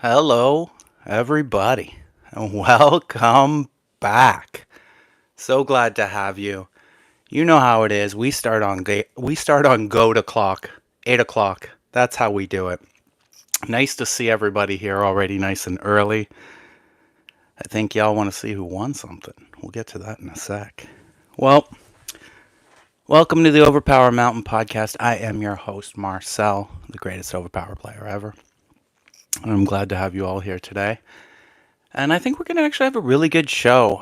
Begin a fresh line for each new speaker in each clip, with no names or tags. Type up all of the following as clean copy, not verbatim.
Hello, everybody, and welcome back. So glad to have you. You know how it is. We start on goat o'clock, 8 o'clock. That's how we do it. Nice to see everybody here already, nice and early. I think y'all want to see who won something. We'll get to that in a sec. Well, welcome to the Overpower Mountain Podcast. I am your host, Marcel, the greatest Overpower player ever. And I'm glad to have you all here today. And I think we're going to actually have a really good show.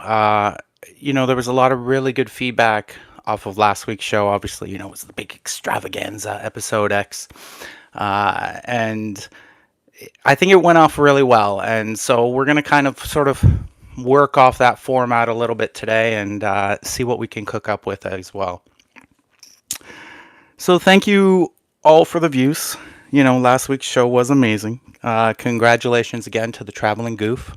There was a lot of really good feedback off of last week's show. Obviously, it was the big extravaganza, episode X. And I think it went off really well. And so we're going to kind of sort of work off that format a little bit today and see what we can cook up with as well. So thank you all for the views. Last week's show was amazing. Congratulations again to the Traveling Goof.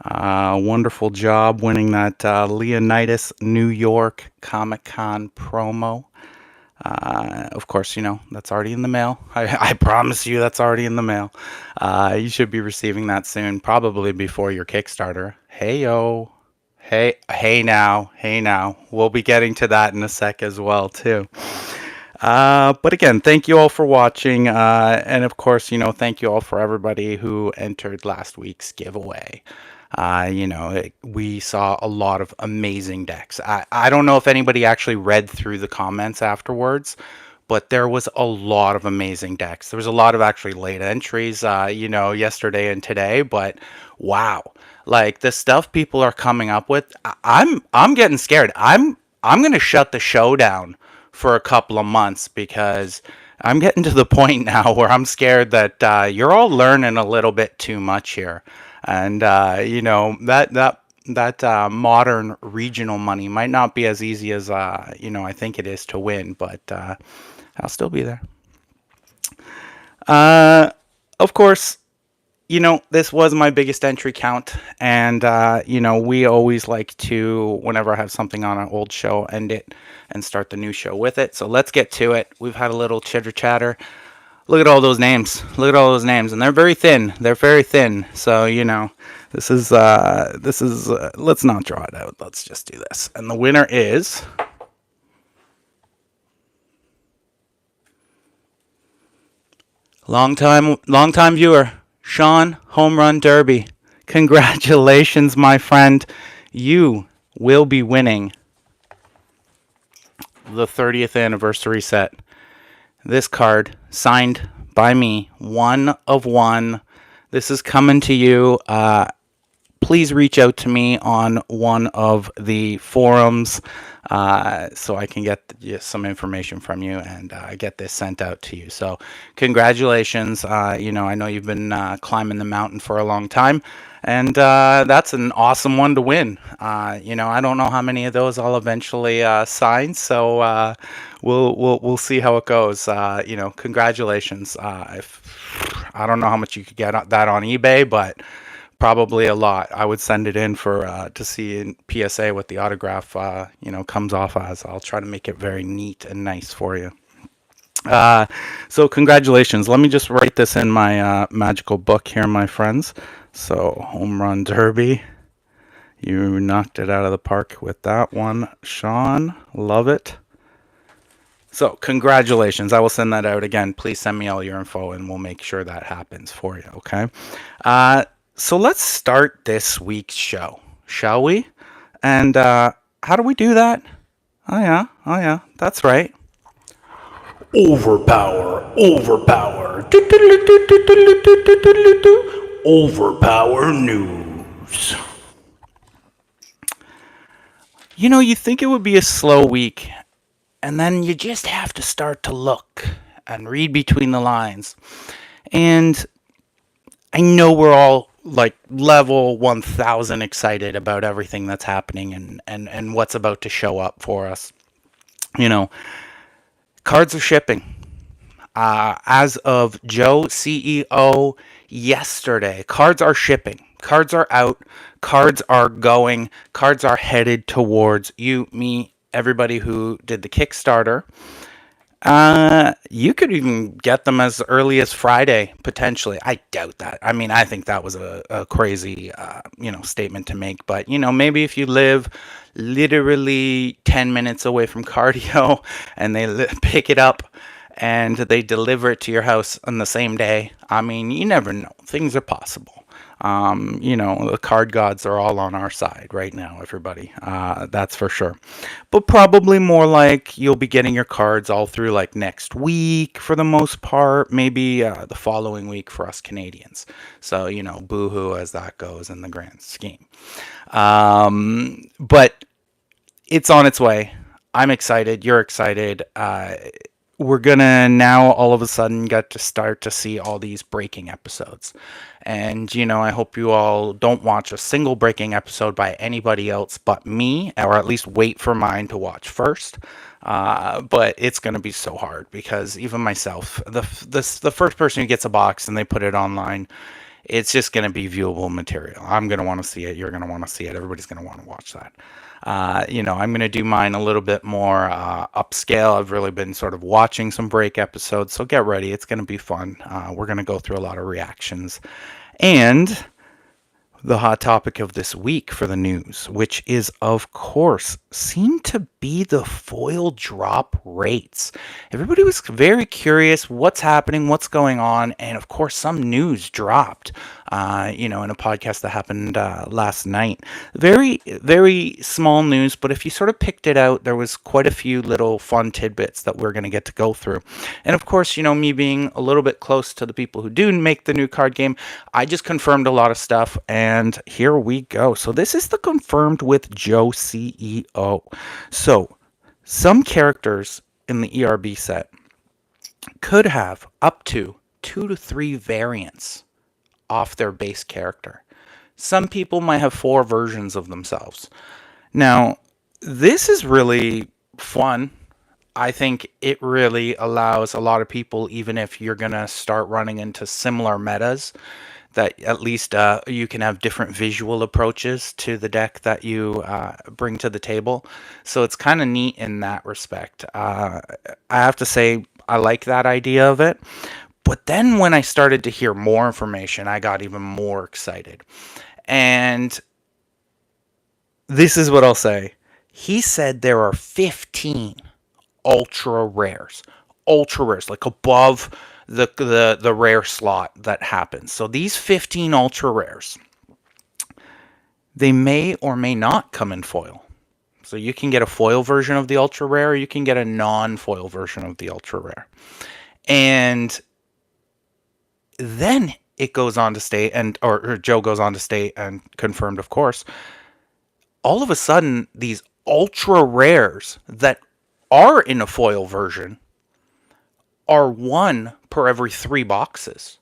Wonderful job winning that Leonidas New York Comic Con promo. Of course, that's already in the mail. I promise you that's already in the mail. You should be receiving that soon, probably before your Kickstarter. Hey, yo. Hey now. We'll be getting to that in a sec as well, too. But again, thank you all for watching. And of course, thank you all for everybody who entered last week's giveaway. We saw a lot of amazing decks. I don't know if anybody actually read through the comments afterwards, but there was a lot of amazing decks. There was a lot of actually late entries, yesterday and today, but wow. Like the stuff people are coming up with, I'm getting scared. I'm going to shut the show down for a couple of months because I'm getting to the point now where I'm scared that you're all learning a little bit too much here. And that modern regional money might not be as easy as I think it is to win, but I'll still be there. Of course, this was my biggest entry count, and we always like to, whenever I have something on an old show, end it and start the new show with it. So let's get to it. We've had a little chitter chatter. Look at all those names. And they're very thin. So, this is, let's not draw it out. Let's just do this. And the winner is long time viewer, Sean Home Run Derby. Congratulations, my friend. You will be winning the 30th anniversary set. This card, signed by me, one of one. This is coming to you. Please reach out to me on one of the forums so I can get some information from you and get this sent out to you. So congratulations. I know you've been climbing the mountain for a long time, and that's an awesome one to win. I don't know how many of those I'll eventually sign, so we'll see how it goes. Congratulations. I don't know how much you could get that on eBay, but probably a lot. I would send it in for to see in PSA what the autograph comes off as. I'll try to make it very neat and nice for you. So congratulations. Let me just write this in my magical book here, my friends. So Home Run Derby. You knocked it out of the park with that one, Sean. Love it. So congratulations. I will send that out again. Please send me all your info and we'll make sure that happens for you, okay? So let's start this week's show, shall we? And how do we do that? Oh yeah, that's right. Overpower. Overpower news. You think it would be a slow week, and then you just have to start to look and read between the lines. And I know we're all like level 1000 excited about everything that's happening and what's about to show up for us. Cards are shipping. As of Joe CEO yesterday, cards are shipping. Cards are out. Cards are going. Cards are headed towards you, me, everybody who did the Kickstarter. You could even get them as early as Friday, potentially. I doubt that. I mean, I think that was a crazy, statement to make. But, maybe if you live literally 10 minutes away from cardio and they pick it up and they deliver it to your house on the same day, I mean, you never know. Things are possible. The card gods are all on our side right now, everybody. That's for sure. But probably more like you'll be getting your cards all through like next week for the most part, maybe the following week for us Canadians. So, boohoo as that goes in the grand scheme. But it's on its way. I'm excited. You're excited. We're gonna now all of a sudden get to start to see all these breaking episodes. And, I hope you all don't watch a single breaking episode by anybody else but me, or at least wait for mine to watch first. But it's going to be so hard because even myself, the first person who gets a box and they put it online, it's just going to be viewable material. I'm going to want to see it. You're going to want to see it. Everybody's going to want to watch that. I'm going to do mine a little bit more upscale. I've really been sort of watching some break episodes, so get ready. It's going to be fun. We're going to go through a lot of reactions. And the hot topic of this week for the news, which is, of course, seem to be the foil drop rates. Everybody was very curious what's happening, what's going on, and of course, some news dropped, in a podcast that happened last night. Very, very small news, but if you sort of picked it out, there was quite a few little fun tidbits that we're going to get to go through. And of course, me being a little bit close to the people who do make the new card game, I just confirmed a lot of stuff, and here we go. So this is the confirmed with Joe CEO. So some characters in the ERB set could have up to 2 to 3 variants off their base character. Some people might have 4 versions of themselves. Now, this is really fun. I think it really allows a lot of people, even if you're going to start running into similar metas, that at least you can have different visual approaches to the deck that you bring to the table. So it's kind of neat in that respect. I have to say, I like that idea of it. But then when I started to hear more information, I got even more excited. And this is what I'll say. He said there are 15 ultra rares, like above the rare slot that happens. So these 15 ultra rares, they may or may not come in foil. So you can get a foil version of the ultra rare, or you can get a non-foil version of the ultra rare. And then it goes on to state, or Joe goes on to state, and confirmed, of course, all of a sudden, these ultra rares that are in a foil version are 1 per every 3 boxes.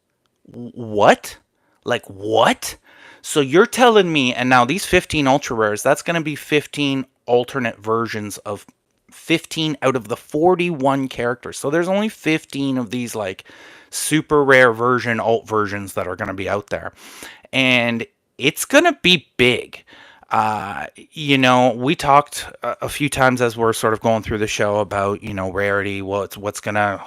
What? Like, what? So you're telling me, and now these 15 ultra rares, that's going to be 15 alternate versions of 15 out of the 41 characters. So there's only 15 of these, like, super rare version, alt versions that are going to be out there. And it's going to be big. We talked a few times as we're sort of going through the show about, rarity, what's gonna,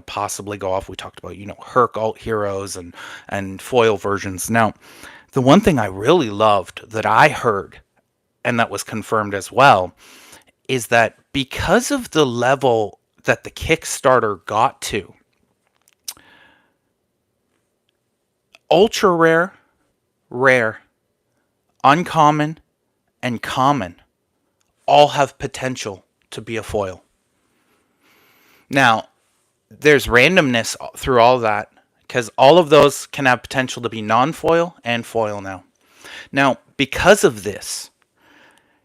possibly go off. We talked about, Herc alt heroes and foil versions. Now, the one thing I really loved that I heard, and that was confirmed as well, is that because of the level that the Kickstarter got to, ultra rare, rare, uncommon, and common all have potential to be a foil. Now, there's randomness through all that, because all of those can have potential to be non-foil and foil now. Now, because of this,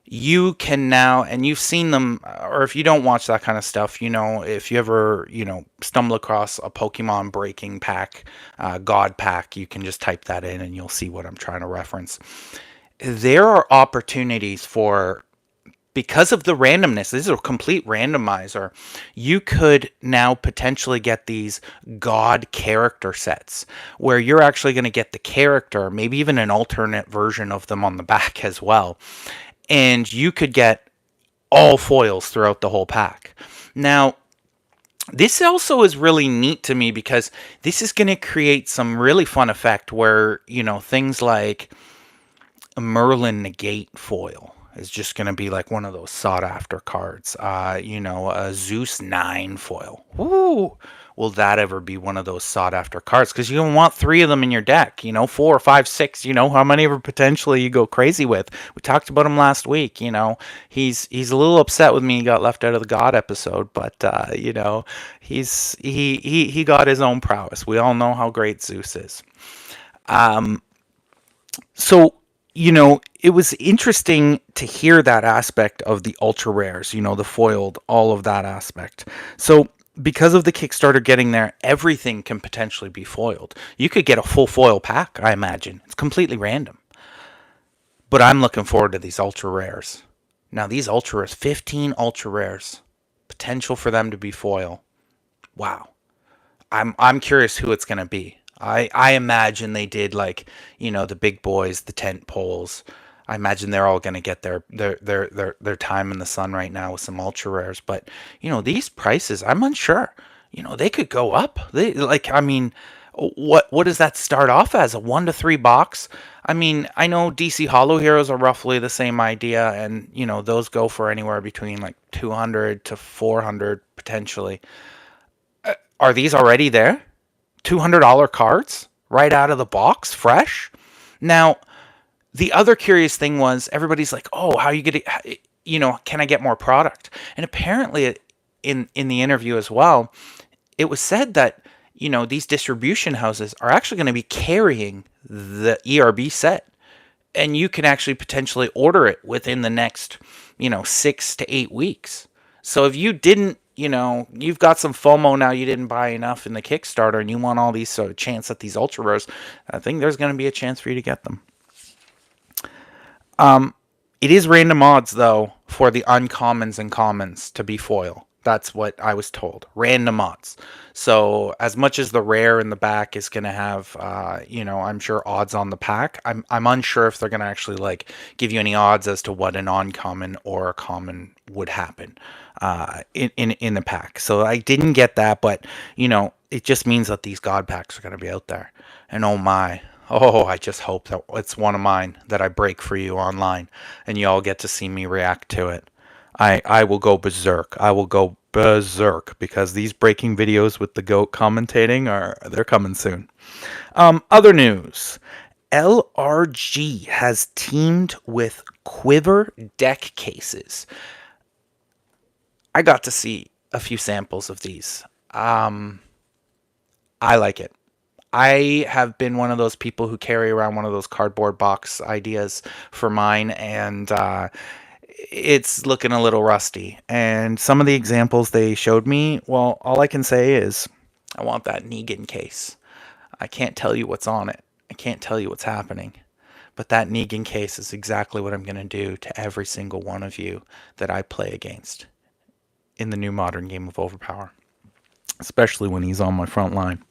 you can now, and you've seen them, or if you don't watch that kind of stuff, if you ever, stumble across a Pokemon breaking pack, God pack, you can just type that in and you'll see what I'm trying to reference. There are opportunities for, because of the randomness, this is a complete randomizer, you could now potentially get these God character sets where you're actually going to get the character, maybe even an alternate version of them on the back as well. And you could get all foils throughout the whole pack. Now, This also is really neat to me because this is going to create some really fun effect where, things like a Merlin Negate foil is just going to be like one of those sought after cards. A Zeus 9 foil. Ooh, will that ever be one of those sought after cards? Because you want three of them in your deck, 4 or 5, 6, how many ever potentially you go crazy with. We talked about him last week, he's a little upset with me. He got left out of the God episode, but, he got his own prowess. We all know how great Zeus is. So, it was interesting to hear that aspect of the ultra rares, the foiled, all of that aspect. So, because of the Kickstarter getting there, everything can potentially be foiled. You could get a full foil pack, I imagine. It's completely random. But I'm looking forward to these ultra rares. Now, these ultra rares, 15 ultra rares, potential for them to be foil. Wow. I'm curious who it's going to be. I imagine they did like, the big boys, the Tentpoles. I imagine they're all going to get their time in the sun right now with some ultra rares. But, these prices, I'm unsure. They could go up. They like, I mean, what does that start off as? A 1 to 3 box? I mean, I know DC Hollow Heroes are roughly the same idea, and those go for anywhere between like 200 to 400 potentially. Are these already there? $200 cards right out of the box, fresh. Now, the other curious thing was everybody's like, "Oh, how are you getting? Can I get more product?" And apparently, in the interview as well, it was said that these distribution houses are actually going to be carrying the ERB set, and you can actually potentially order it within the next 6 to 8 weeks. So if you didn't, you've got some FOMO now, you didn't buy enough in the Kickstarter and you want all these sort of chance at these ultra rares, I think there's going to be a chance for you to get them. It is random odds though for the uncommons and commons to be foil. That's what I was told. Random odds. So as much as the rare in the back is going to have, I'm sure odds on the pack. I'm unsure if they're going to actually like give you any odds as to what an uncommon or a common would happen in the pack. So I didn't get that, but it just means that these god packs are going to be out there. And oh my, oh, I just hope that it's one of mine that I break for you online, and you all get to see me react to it. I will go berserk. I will go berserk because these breaking videos with the GOAT commentating they're coming soon. Other news. LRG has teamed with Quiver deck cases. I got to see a few samples of these. I like it. I have been one of those people who carry around one of those cardboard box ideas for mine, and it's looking a little rusty. And some of the examples they showed me, well, all I can say is I want that Negan case. I can't tell you what's on it. I can't tell you what's happening. But that Negan case is exactly what I'm going to do to every single one of you that I play against in the new modern game of Overpower, especially when he's on my front line.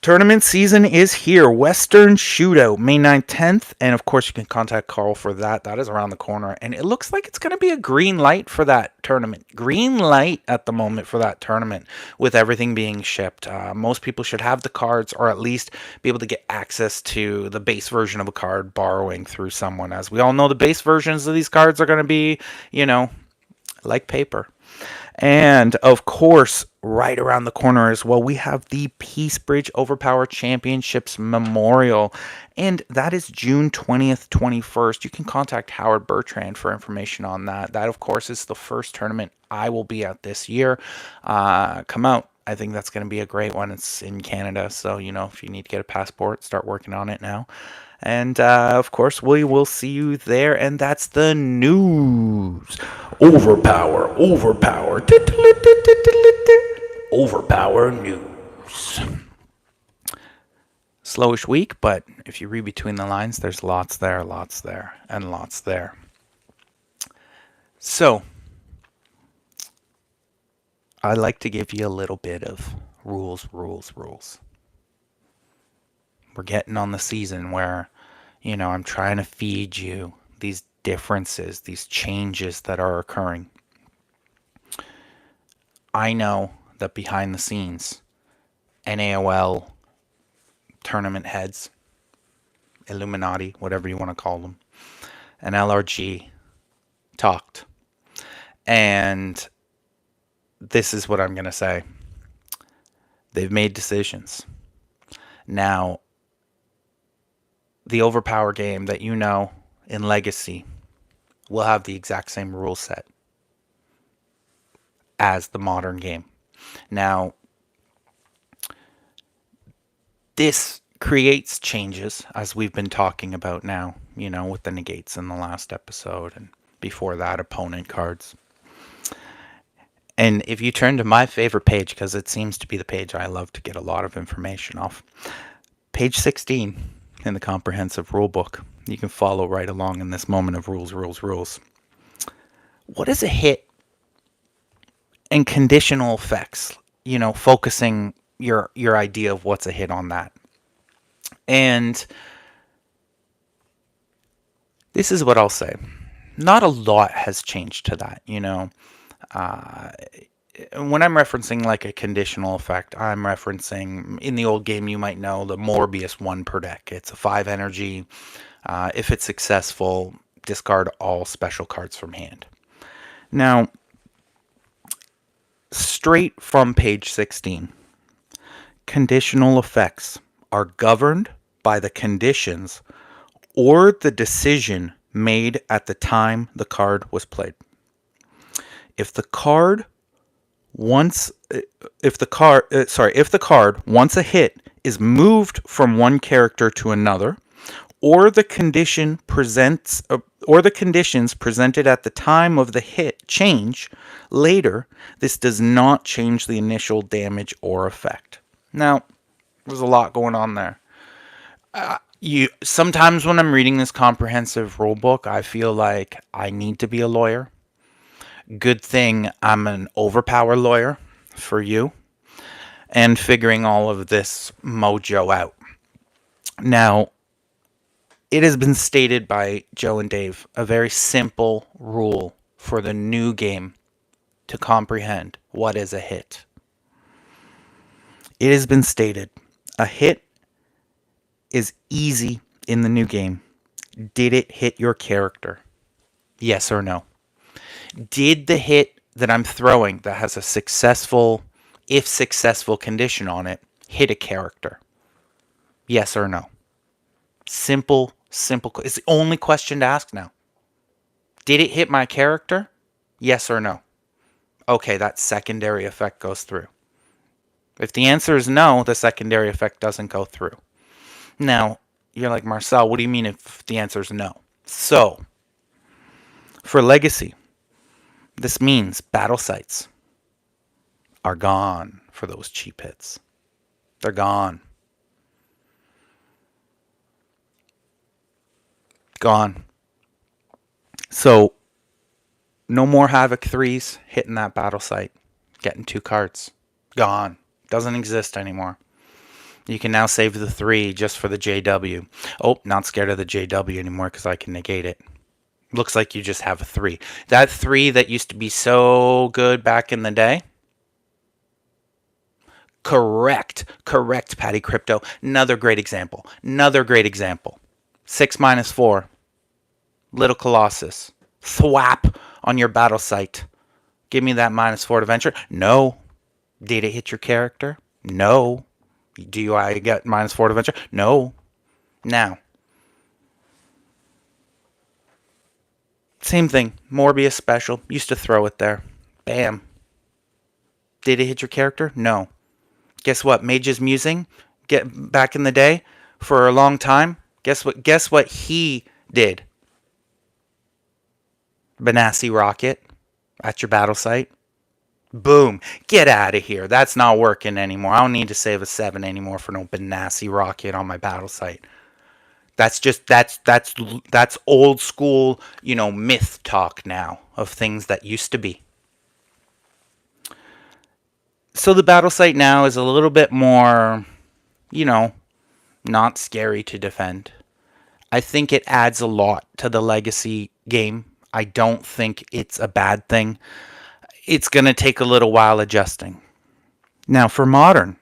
Tournament season is here. Western Shootout, May 9th, 10th. And of course, you can contact Carl for that. That is around the corner. And it looks like it's going to be a green light for that tournament. Green light at the moment for that tournament with everything being shipped. Most people should have the cards or at least be able to get access to the base version of a card borrowing through someone. As we all know, the base versions of these cards are going to be, like paper. And of course, right around the corner as well, we have the Peace Bridge Overpower Championships Memorial. And that is June 20th, 21st. You can contact Howard Bertrand for information on that. That, of course, is the first tournament I will be at this year. Come out. I think that's going to be a great one. It's in Canada. So, if you need to get a passport, start working on it now. And, of course, we will see you there. And that's the news. Overpower. Overpower news. Slowish week, but if you read between the lines, there's lots there, and lots there. So, I like to give you a little bit of rules. We're getting on the season where, I'm trying to feed you these differences, these changes that are occurring. I know that behind the scenes, NAOL tournament heads, Illuminati, whatever you want to call them, and LRG talked. And this is what I'm going to say. They've made decisions. Now, the Overpower game that you know in Legacy will have the exact same rule set as the modern game. Now, this creates changes, as we've been talking about now, with the negates in the last episode, and before that, opponent cards. And if you turn to my favorite page, because it seems to be the page I love to get a lot of information off, page 16 in the comprehensive rule book, you can follow right along in this moment of rules. What is a hit and conditional effects? Focusing your idea of what's a hit on that. And this is what I'll say. Not a lot has changed to that, when I'm referencing like a conditional effect, I'm referencing, in the old game you might know, the Morbius 1 per deck. It's a 5 energy. If it's successful, discard all special cards from hand. Now, straight from page 16, conditional effects are governed by the conditions or the decision made at the time the card was played. If the card once a hit is moved from one character to another, or the conditions presented at the time of the hit change later, this does not change the initial damage or effect. Now, there's a lot going on there. Sometimes when I'm reading this comprehensive rulebook, I feel like I need to be a lawyer. Good thing I'm an Overpower lawyer for you and figuring all of this mojo out. Now, it has been stated by Joe and Dave, a very simple rule for the new game to comprehend what is a hit. It has been stated, a hit is easy in the new game. Did it hit your character? Yes or no? Did the hit that I'm throwing that has a successful, if successful condition on it, hit a character? Yes or no? Simple. It's the only question to ask now. Did it hit my character? Yes or no? Okay, that secondary effect goes through. If the answer is no, the secondary effect doesn't go through. Now, you're like, Marcel, what do you mean if the answer is no? So, for Legacy, this means battle sites are gone for those cheap hits. They're gone. Gone. So, no more Havoc 3s hitting that battle site, getting 2 cards. Gone. Doesn't exist anymore. You can now save the 3 just for the JW. Oh, not scared of the JW anymore because I can negate it. Looks like you just have a 3. That 3 that used to be so good back in the day. Correct, Patty Crypto. Another great example. 6-4. Little Colossus. Thwap on your battle site. Give me that -4 to venture. No. Did it hit your character? No. Do I get -4 to venture? No. Now. Same thing. Morbius special. Used to throw it there. Bam. Did it hit your character? No. Guess what? Mage's Musing, get back in the day, for a long time. Guess what he did? Benassi Rocket at your battle site. Boom. Get out of here. That's not working anymore. I don't need to save a 7 anymore for no Benassi Rocket on my battle site. That's old school, myth talk now of things that used to be. So the battle site now is a little bit more, not scary to defend. I think it adds a lot to the Legacy game. I don't think it's a bad thing. It's going to take a little while adjusting. Now, for modern,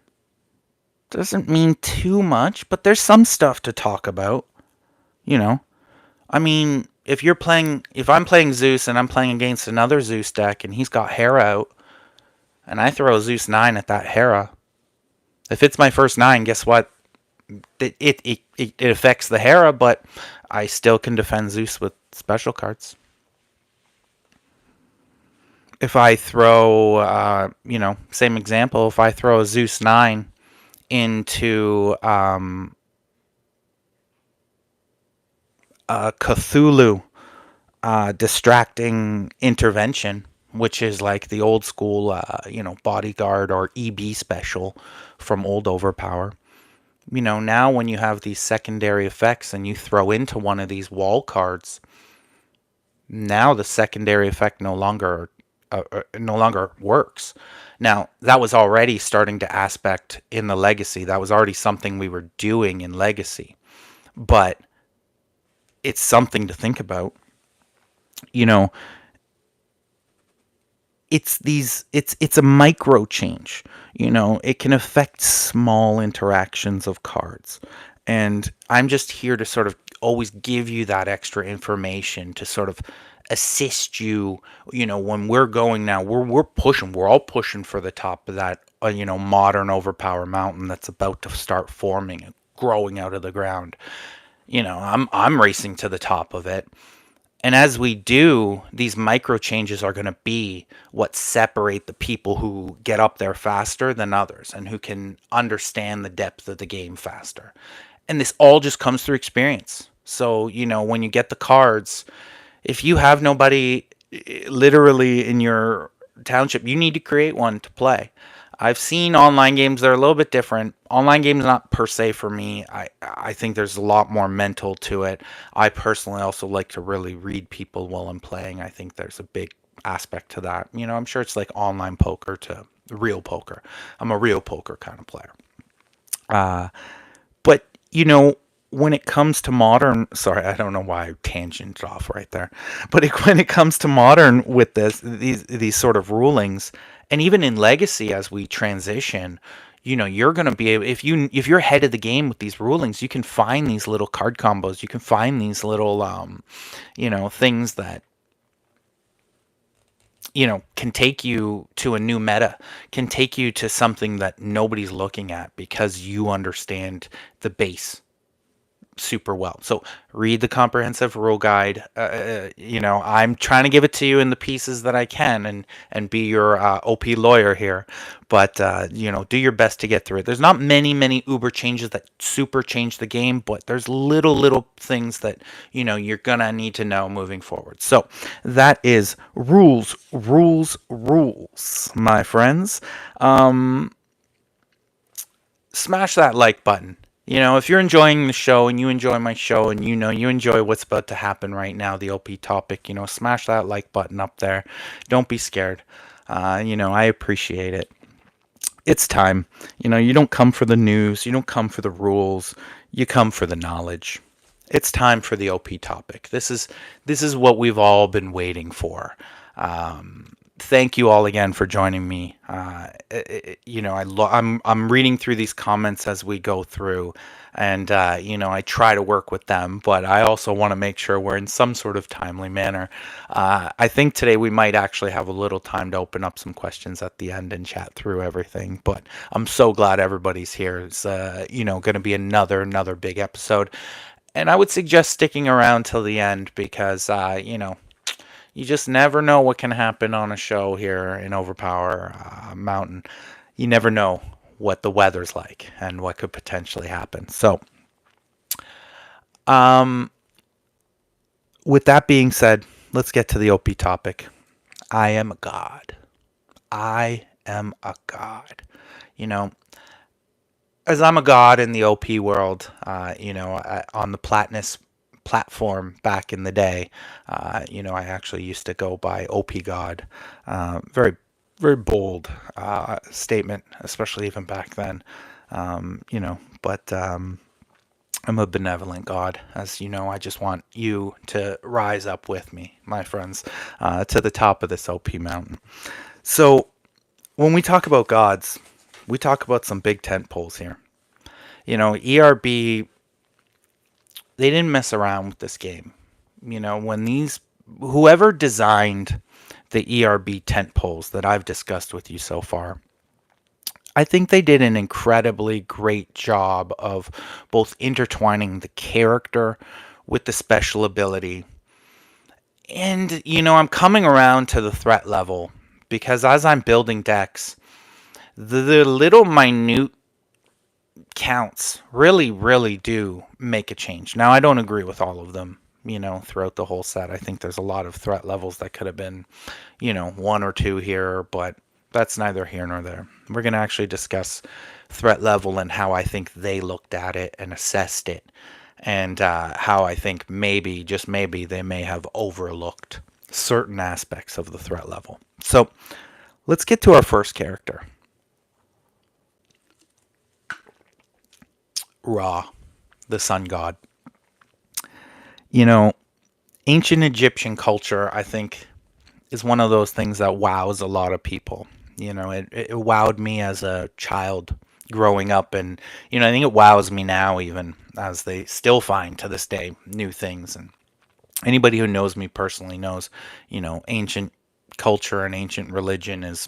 doesn't mean too much, but there's some stuff to talk about. You know, I mean, if I'm playing Zeus and I'm playing against another Zeus deck and he's got Hera out, and I throw a Zeus 9 at that Hera, if it's my first 9, guess what? It affects the Hera, but I still can defend Zeus with special cards. If I throw, same example, if I throw a Zeus 9 into Cthulhu distracting intervention, which is like the old school, bodyguard or EB special from old Overpower. Now when you have these secondary effects and you throw into one of these wall cards, now the secondary effect no longer works. Now, that was already starting to aspect in the Legacy. That was already something we were doing in Legacy. But it's something to think about. It's a micro change. It can affect small interactions of cards. And I'm just here to sort of always give you that extra information to sort of assist you, when we're going now, we're all pushing for the top of that, modern Overpower mountain that's about to start forming and growing out of the ground. I'm racing to the top of it. And as we do, these micro changes are going to be what separate the people who get up there faster than others and who can understand the depth of the game faster. And this all just comes through experience. So, when you get the cards, if you have nobody literally in your township, you need to create one to play. I've seen online games that are a little bit different. Online games not per se for me. I think there's a lot more mental to it. I personally also like to really read people while I'm playing. I think there's a big aspect to that. I'm sure it's like online poker to real poker. I'm a real poker kind of player. But when it comes to modern, sorry, I don't know why I tangented off right there, but when it comes to modern with these sort of rulings, and even in Legacy as we transition, you're going to be able, if you're ahead of the game with these rulings, you can find these little card combos, you can find these little things that can take you to a new meta, can take you to something that nobody's looking at because you understand the base super well. So read the comprehensive rule guide. I'm trying to give it to you in the pieces that I can and be your OP lawyer here. But, do your best to get through it. There's not many uber changes that super change the game, but there's little things that, you're going to need to know moving forward. So that is rules, my friends. Smash that like button. If you're enjoying the show and you enjoy my show and you enjoy what's about to happen right now, the OP topic, smash that like button up there. Don't be scared. I appreciate it. It's time. You don't come for the news. You don't come for the rules. You come for the knowledge. It's time for the OP topic. This is what we've all been waiting for. Thank you all again for joining me. I'm reading through these comments as we go through, and I try to work with them, but I also want to make sure we're in some sort of timely manner. I think today we might actually have a little time to open up some questions at the end and chat through everything. But I'm so glad everybody's here. It's going to be another big episode, and I would suggest sticking around till the end because you just never know what can happen on a show here in Overpower Mountain. You never know what the weather's like and what could potentially happen. So, with that being said, let's get to the OP topic. I am a god. I am a god. As I'm a god in the OP world, on the Platinus platform back in the day, I actually used to go by OPGOAT. Very, very bold statement, especially even back then. But I'm a benevolent god. As you know, I just want you to rise up with me, my friends, to the top of this OP mountain. So when we talk about gods, we talk about some big tent poles here. ERB, they didn't mess around with this game. When whoever designed the ERB tent poles that I've discussed with you so far, I think they did an incredibly great job of both intertwining the character with the special ability. And, I'm coming around to the threat level because as I'm building decks, the little minute counts really, really do make a change. Now, I don't agree with all of them, throughout the whole set. I think there's a lot of threat levels that could have been, one or two here, but that's neither here nor there. We're going to actually discuss threat level and how I think they looked at it and assessed it, and how I think maybe, just maybe, they may have overlooked certain aspects of the threat level. So let's get to our first character. Ra, the sun god. Ancient Egyptian culture, I think, is one of those things that wows a lot of people. It wowed me as a child growing up, and I think it wows me now, even as they still find to this day new things. And anybody who knows me personally knows, ancient culture and ancient religion is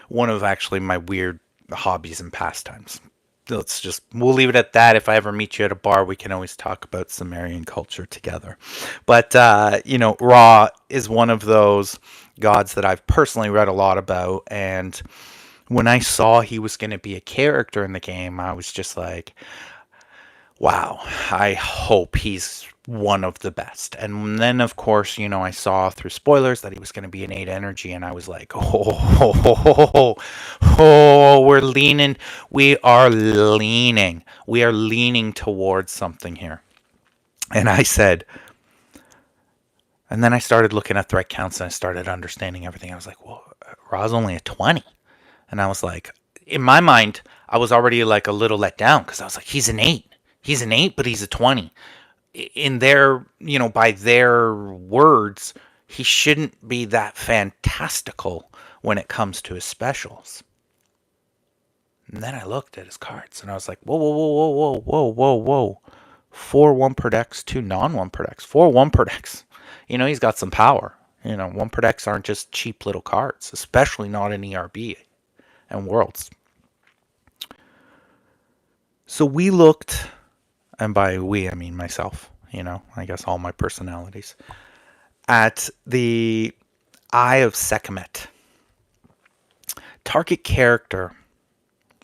one of actually my weird hobbies and pastimes. We'll leave it at that. If I ever meet you at a bar, we can always talk about Sumerian culture together. But, Ra is one of those gods that I've personally read a lot about. And when I saw he was going to be a character in the game, I was just like, wow, I hope he's one of the best. And then, of course, I saw through spoilers that he was going to be an 8 energy, and I was like, we're leaning. We are leaning towards something here. And I said, and then I started looking at threat counts, and I started understanding everything. I was like, well, Ra's only a 20. And I was like, in my mind, I was already like a little let down, because I was like, he's an 8. He's an 8, but he's a 20. In their, by their words, he shouldn't be that fantastical when it comes to his specials. And then I looked at his cards and I was like, whoa. 4 1 per decks, 2 non 1 per decks, 4 1 per decks. He's got some power. 1 per decks aren't just cheap little cards, especially not in ERB and Worlds. So we looked, and by we, I mean myself, I guess all my personalities, at the Eye of Sekhmet. Target character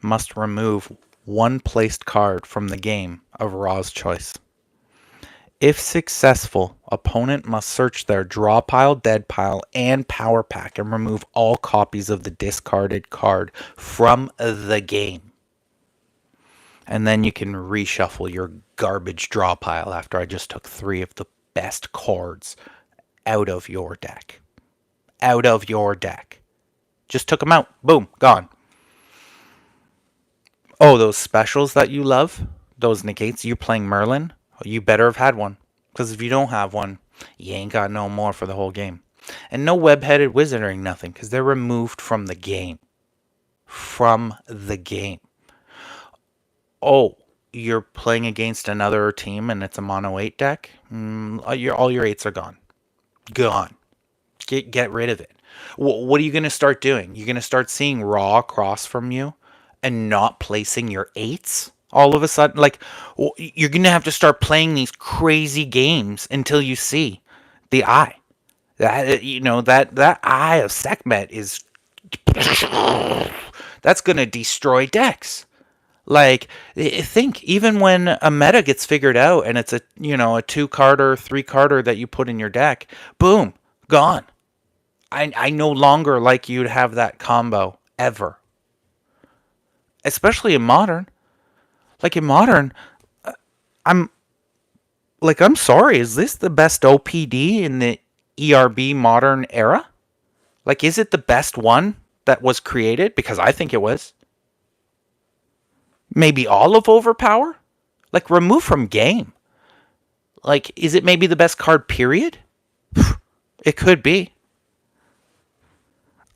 must remove 1 placed card from the game of Ra's choice. If successful, opponent must search their draw pile, dead pile, and power pack and remove all copies of the discarded card from the game. And then you can reshuffle your garbage draw pile after I just took 3 of the best cards out of your deck. Out of your deck. Just took them out. Boom. Gone. Oh, those specials that you love? Those negates? You playing Merlin? You better have had one. Because if you don't have one, you ain't got no more for the whole game. And no web-headed wizarding, nothing. Because they're removed from the game. From the game. Oh, you're playing against another team and it's a mono 8 deck? All your 8s are gone. Gone. Get rid of it. What are you going to start doing? You're going to start seeing Ra across from you and not placing your 8s all of a sudden? Like, you're going to have to start playing these crazy games until you see the Eye. That Eye of Sekhmet is... that's going to destroy decks. Like, think, even when a meta gets figured out and it's a 2-carder, 3-carder that you put in your deck, boom, gone. I no longer like you to have that combo, ever. Especially in Modern. Like, in Modern, I'm sorry, is this the best OPD in the ERB Modern era? Like, is it the best one that was created? Because I think it was. Maybe all of Overpower? Like, remove from game. Like, is it maybe the best card, period? It could be.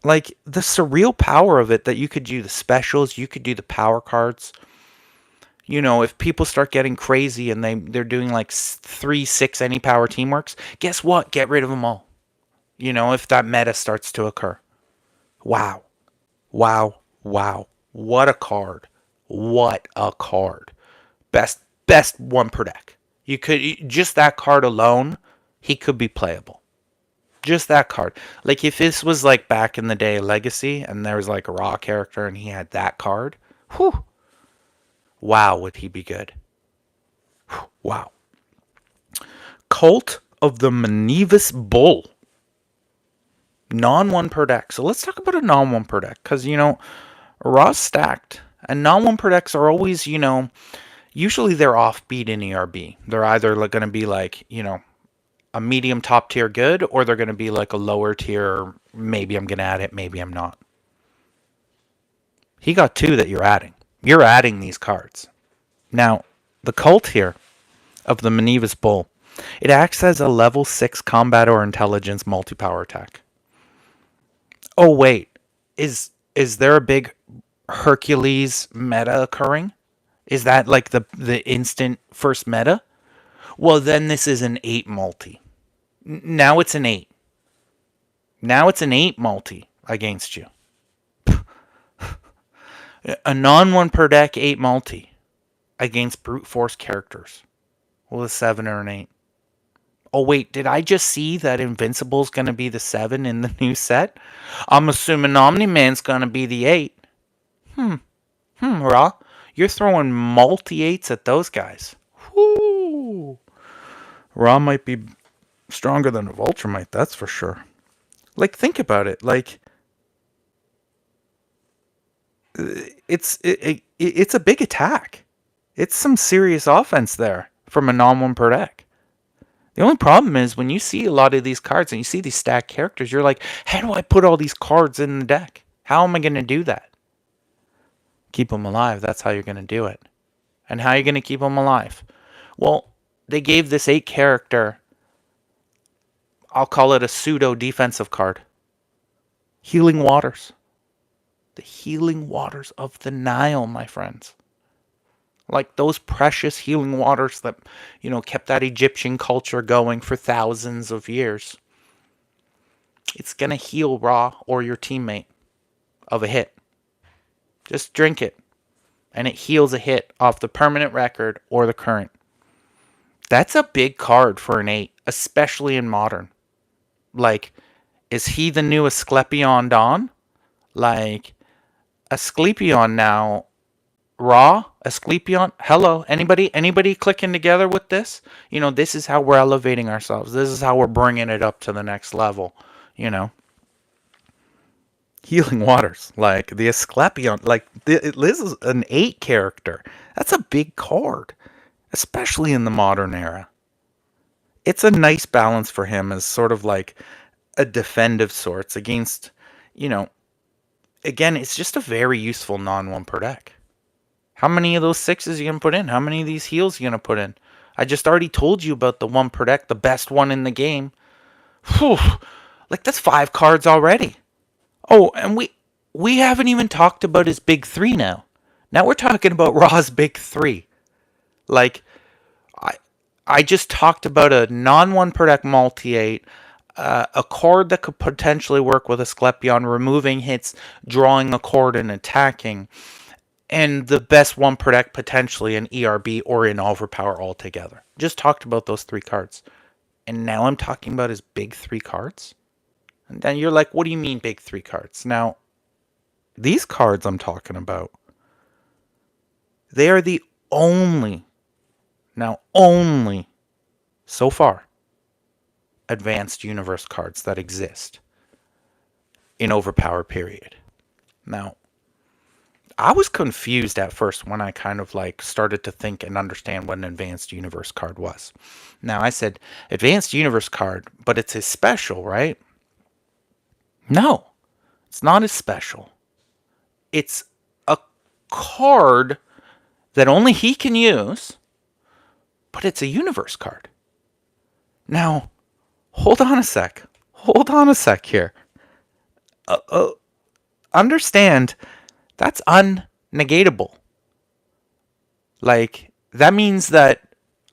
Like, the surreal power of it, that you could do the specials, you could do the power cards. You know, if people start getting crazy and they're doing like 3, 6 any power teamworks, guess what? Get rid of them all. You know, if that meta starts to occur. Wow. Wow. Wow. What a card. What a card. Best one per deck. You could just that card alone, he could be playable. Just that card. Like, if this was like back in the day Legacy and there was like a raw character and he had that card, whew. Wow, would he be good. Whew, wow. Cult of the Manevus Bull. Non-1 per deck. So let's talk about a non-1 per deck. Because, you know, raw's stacked. And non-1 per decks are always, you know, usually they're offbeat in ERB. They're either going to be like, you know, a medium top tier good, or they're going to be like a lower tier, maybe I'm going to add it, maybe I'm not. He got 2 that you're adding. You're adding these cards. Now, the cult here of the Manevus Bull, it acts as a level 6 combat or intelligence multi-power attack. Oh wait, is there a big Hercules meta occurring? Is that like the instant first meta? Well, then this is an 8 multi. Now it's an 8. Now it's an 8 multi against you. A non-1 per deck 8 multi against brute force characters with a 7 or an 8. Oh wait, did I just see that Invincible's going to be the 7 in the new set? I'm assuming Omni-Man's going to be the 8. Raw. You're throwing multi-8s at those guys. Whoo. Raw might be stronger than a Vultramite, that's for sure. Like, think about it. Like, it's a big attack. It's some serious offense there from a non-1 per deck. The only problem is when you see a lot of these cards and you see these stacked characters, you're like, how do I put all these cards in the deck? How am I going to do that? Keep them alive. That's how you're going to do it. And how are you going to keep them alive? Well, they gave this 8 character, I'll call it a pseudo defensive card. Healing Waters. The healing waters of the Nile, my friends. Like those precious healing waters that, you know, kept that Egyptian culture going for thousands of years. It's going to heal Ra or your teammate of a hit. Just drink it. And it heals a hit off the permanent record or the current. That's a big card for an 8, especially in Modern. Like, is he the new Asclepion Dawn? Like, Asclepion now, Raw, Asclepion, hello, anybody clicking together with this? You know, this is how we're elevating ourselves. This is how we're bringing it up to the next level, you know. Healing Waters, like the Asclepion, like this is an 8 character. That's a big card, especially in the modern era. It's a nice balance for him as sort of like a defensive sorts against, you know, again, it's just a very useful non-1 per deck. How many of those 6s are you going to put in? How many of these heals are you going to put in? I just already told you about the 1 per deck, the best one in the game. Whew, like that's 5 cards already. Oh, and we haven't even talked about his big 3 now. Now we're talking about Raw's big 3. Like, I just talked about a non-1 per deck multi-8, a card that could potentially work with Asclepion, removing hits, drawing a card, and attacking. And the best 1 per deck potentially in ERB or in Overpower altogether. Just talked about those 3 cards. And now I'm talking about his big 3 cards? And then you're like, what do you mean big 3 cards? Now, these cards I'm talking about, they are the only, so far, advanced universe cards that exist in Overpower, period. Now, I was confused at first when I kind of like started to think and understand what an advanced universe card was. Now, I said, advanced universe card, but it's his special, right? No, it's not as special. It's a card that only he can use, but it's a universe card. Now, hold on a sec here. understand that's unnegatable. Like, that means that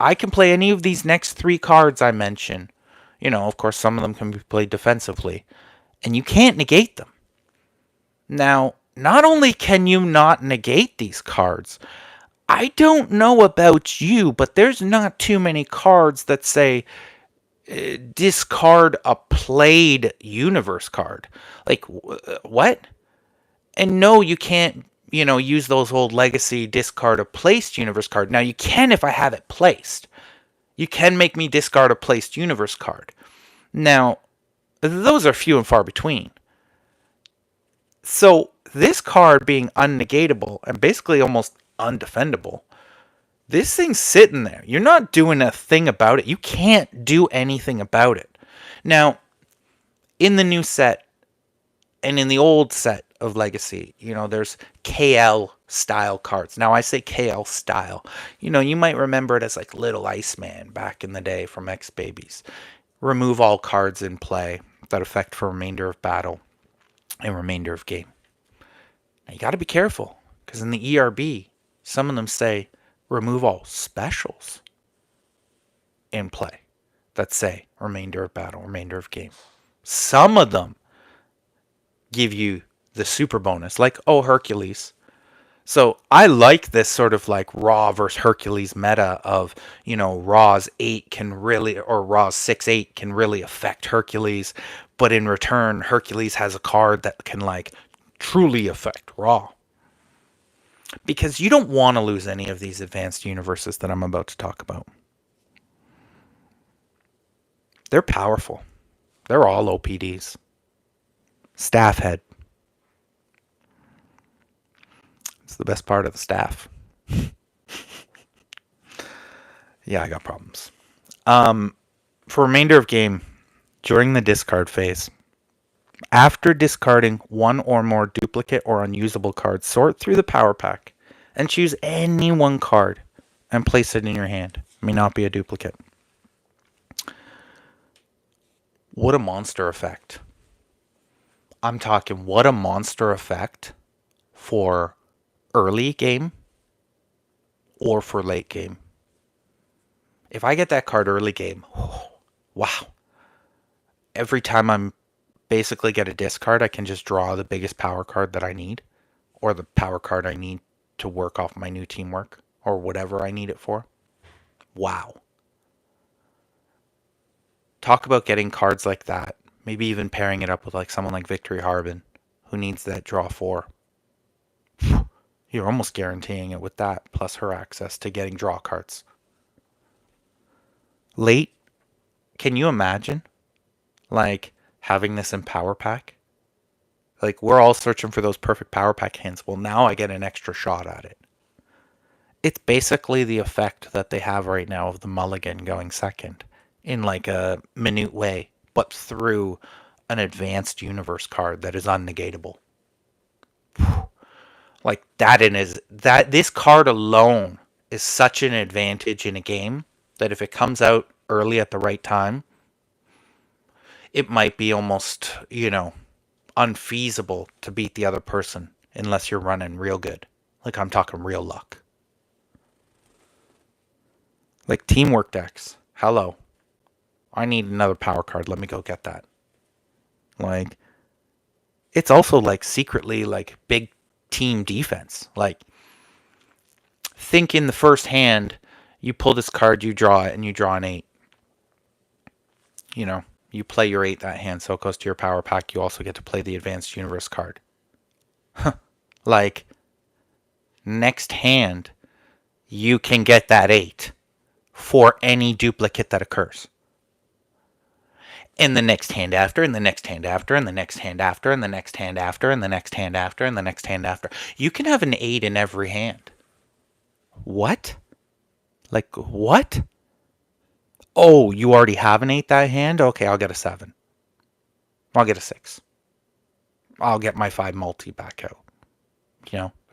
I can play any of these next 3 cards I mention. Of course, some of them can be played defensively, and you can't negate them. Now, not only can you not negate these cards, I don't know about you, but there's not too many cards that say discard a played universe card. Like, what? And no, you can't, use those old legacy discard a placed universe card. Now, you can if I have it placed. You can make me discard a placed universe card. Now, those are few and far between. So, this card being unnegatable and basically almost undefendable, this thing's sitting there. You're not doing a thing about it. You can't do anything about it. Now, in the new set and in the old set of Legacy, there's KL style cards. Now, I say KL style. You might remember it as like Little Iceman back in the day from X Babies. Remove all cards in play that affect for remainder of battle and remainder of game. Now, you got to be careful because in the ERB, some of them say remove all specials in play that say remainder of battle, remainder of game. Some of them give you the super bonus, like, Hercules. So I like this sort of like Raw versus Hercules meta of, Raw's 8 can really, or Raw's 6/8 can really affect Hercules, but in return, Hercules has a card that can like truly affect Raw. Because you don't want to lose any of these advanced universes that I'm about to talk about. They're powerful. They're all OPDs. Staff head. It's the best part of the staff. Yeah, I got problems. For remainder of game, during the discard phase, after discarding one or more duplicate or unusable cards, sort through the power pack and choose any one card and place it in your hand. It may not be a duplicate. What a monster effect. I'm talking what a monster effect for early game or for late game. If I get that card early game, wow. Every time I'm basically get a discard, I can just draw the biggest power card that I need, or the power card I need to work off my new teamwork, or whatever I need it for. Wow. Talk about getting cards like that. Maybe even pairing it up with like someone like Victory Harbin, who needs that draw 4. You're almost guaranteeing it with that, plus her access to getting draw cards. Late, can you imagine like having this in power pack? Like, we're all searching for those perfect power pack hands. Well, now I get an extra shot at it. It's basically the effect that they have right now of the mulligan going second in like a minute way, but through an advanced universe card that is unnegatable. Like, this card alone is such an advantage in a game that if it comes out early at the right time, it might be almost, unfeasible to beat the other person unless you're running real good. Like, I'm talking real luck. Like, teamwork decks. Hello. I need another power card. Let me go get that. Like, it's also like secretly like big team defense. Like, think in the first hand, you pull this card, you draw it, and you draw an 8. You play your 8 that hand, so it goes to your power pack. You also get to play the advanced universe card. Like, next hand, you can get that 8 for any duplicate that occurs. And the next hand after, and the next hand after, and the next hand after, and the next hand after, and the next hand after, and the next hand after. You can have an 8 in every hand. What? Like, what? Oh, you already have an 8 that hand? Okay, I'll get a 7. I'll get a 6. I'll get my 5 multi back out.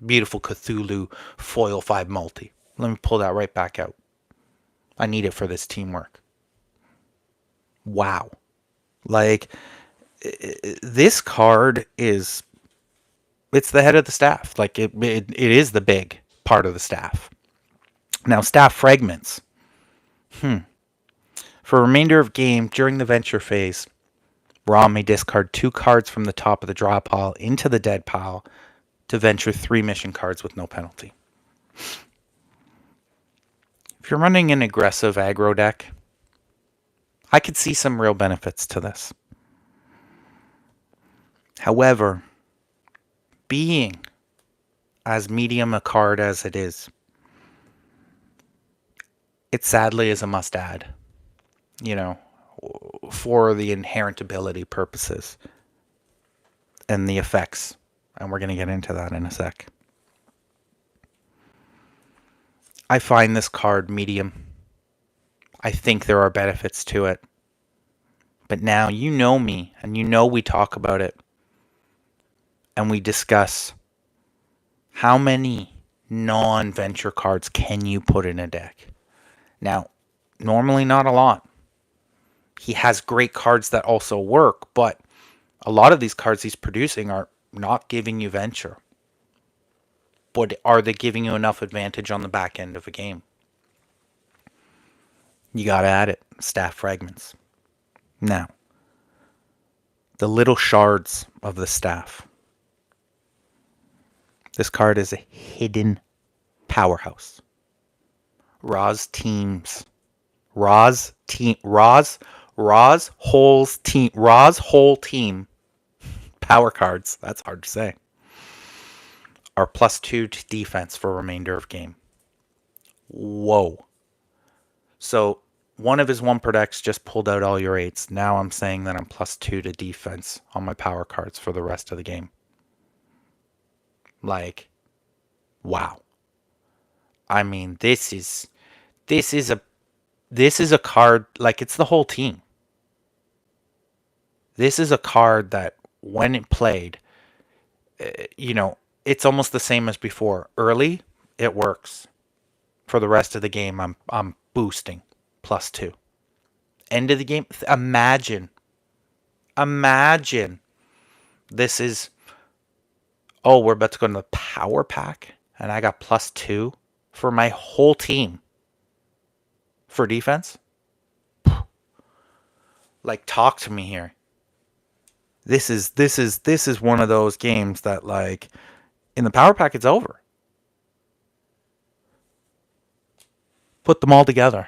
Beautiful Cthulhu foil 5 multi. Let me pull that right back out. I need it for this teamwork. Wow. Like, this card is, it's the head of the staff. Like it is the big part of the staff. Now, staff fragments. For remainder of game, during the venture phase, Raw may discard 2 cards from the top of the draw pile into the dead pile to venture 3 mission cards with no penalty. If you're running an aggressive aggro deck, I could see some real benefits to this. However, being as medium a card as it is, it sadly is a must-add, for the inherent ability purposes and the effects. And we're going to get into that in a sec. I find this card medium. I think there are benefits to it. But now you know me, and you know we talk about it. And we discuss how many non-venture cards can you put in a deck. Now, normally not a lot. He has great cards that also work, but a lot of these cards he's producing are not giving you venture. But are they giving you enough advantage on the back end of a game? You gotta add it. Staff fragments. Now, the little shards of the staff. This card is a hidden powerhouse. Raw's whole team power cards, that's hard to say, are +2 to defense for remainder of game. Whoa. So one of his 1 per decks just pulled out all your 8s. Now I'm saying that I'm +2 to defense on my power cards for the rest of the game. Like, wow. I mean, this is a card, like, it's the whole team. This is a card that when it played, it's almost the same as before. Early, it works. For the rest of the game, I'm boosting +2. End of the game, imagine this is, we're about to go into the power pack, and I got +2 for my whole team for defense. Like, talk to me here. This is one of those games that, like, in the power pack, it's over. Put them all together.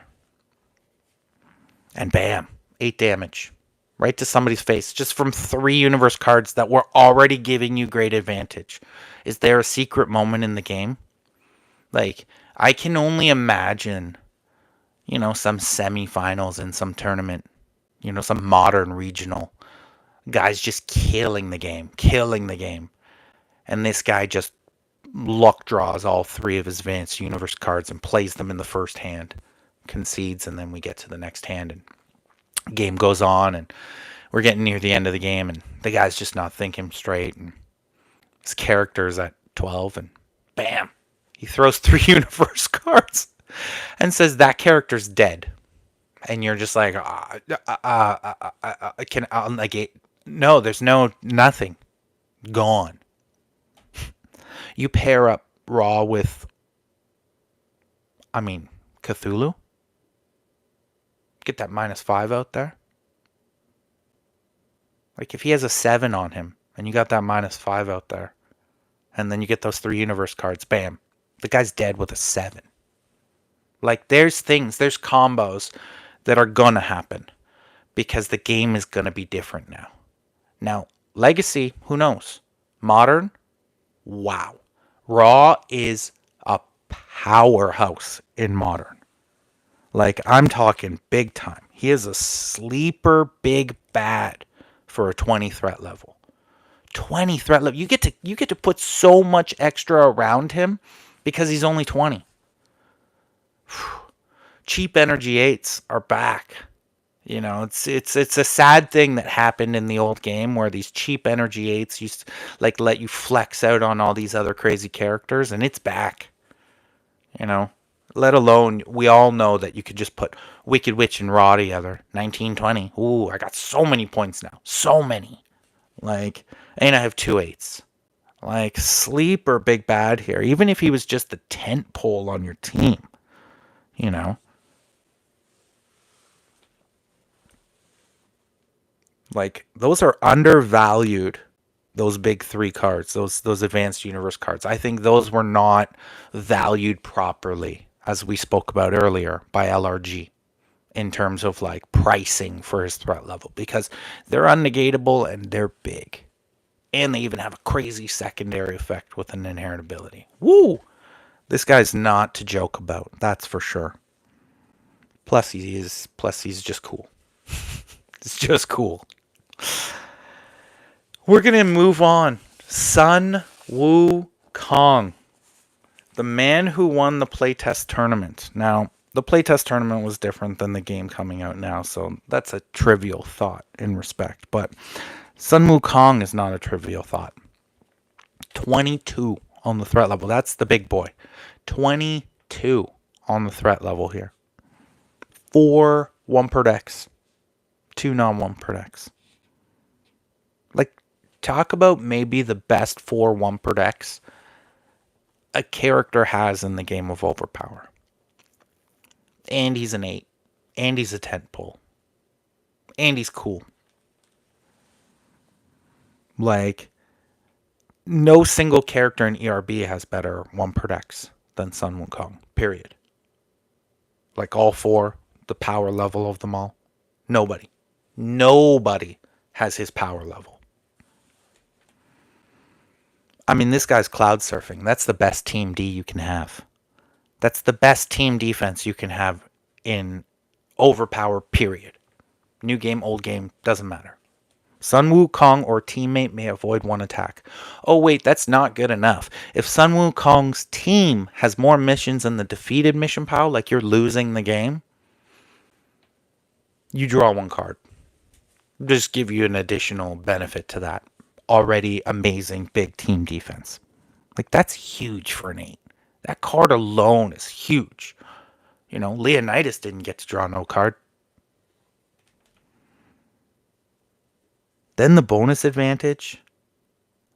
And bam, 8 damage. Right to somebody's face. Just from 3 universe cards that were already giving you great advantage. Is there a secret moment in the game? Like, I can only imagine, some semifinals in some tournament. Some modern regional. Guys just killing the game. And this guy just luck draws all 3 of his advanced universe cards and plays them in the first hand. Concedes, and then we get to the next hand, and game goes on, and we're getting near the end of the game, and the guy's just not thinking straight, and his character's at 12, and bam, he throws 3 universe cards and says that character's dead. And you're just like, no, there's nothing. Gone. You pair up Raw with, Cthulhu. Get that -5 out there. Like, if he has a 7 on him, and you got that -5 out there, and then you get those 3 universe cards, bam, the guy's dead with a 7. Like, there's combos that are gonna happen, because the game is gonna be different now. Now, Legacy, who knows? Modern, wow. Raw is a powerhouse in Modern. Like, I'm talking big time. He is a sleeper big bad for a 20 threat level. 20 threat level. You get to put so much extra around him because he's only 20. Cheap energy 8s are back. It's a sad thing that happened in the old game where these cheap energy 8s used to, like, let you flex out on all these other crazy characters, and it's back. Let alone, we all know that you could just put Wicked Witch and Raw together. 1920. Ooh, I got so many points now. So many. Like, and I have 2/8. Like, sleeper big bad here. Even if he was just the tent pole on your team, you know. Like, those are undervalued, those big three cards, those advanced universe cards. I think those were not valued properly, as we spoke about earlier, by LRG in terms of like pricing for his threat level, because they're unnegatable and they're big. And they even have a crazy secondary effect with an inherent ability. Woo! This guy's not to joke about, that's for sure. Plus he's just cool. It's just cool. We're gonna move on. Sun Wukong, the man who won the playtest tournament. Now, the playtest tournament was different than the game coming out now, so that's a trivial thought in respect. But Sun Wukong is not a trivial thought. 22 on the threat level. That's the big boy. 22 on the threat level here. 4 1 per dex. 2 non-1 per dex. Like, talk about maybe the best 4 1 per dex a character has in the game of Overpower. And he's an 8. And he's a tentpole. And he's cool. Like, no single character in ERB has better 1 per dex than Sun Wukong. Period. Like, all 4, the power level of them all. Nobody has his power level. I mean, this guy's cloud surfing. That's the best team D you can have. That's the best team defense you can have in Overpower, period. New game, old game, doesn't matter. Sun Wukong or teammate may avoid 1 attack. Oh wait, that's not good enough. If Sun Wukong's team has more missions than the defeated mission pile, like you're losing the game, you draw 1 card. Just give you an additional benefit to that already amazing big team defense. Like, that's huge for an 8. That card alone is huge. You know, Leonidas didn't get to draw no card. Then the bonus advantage,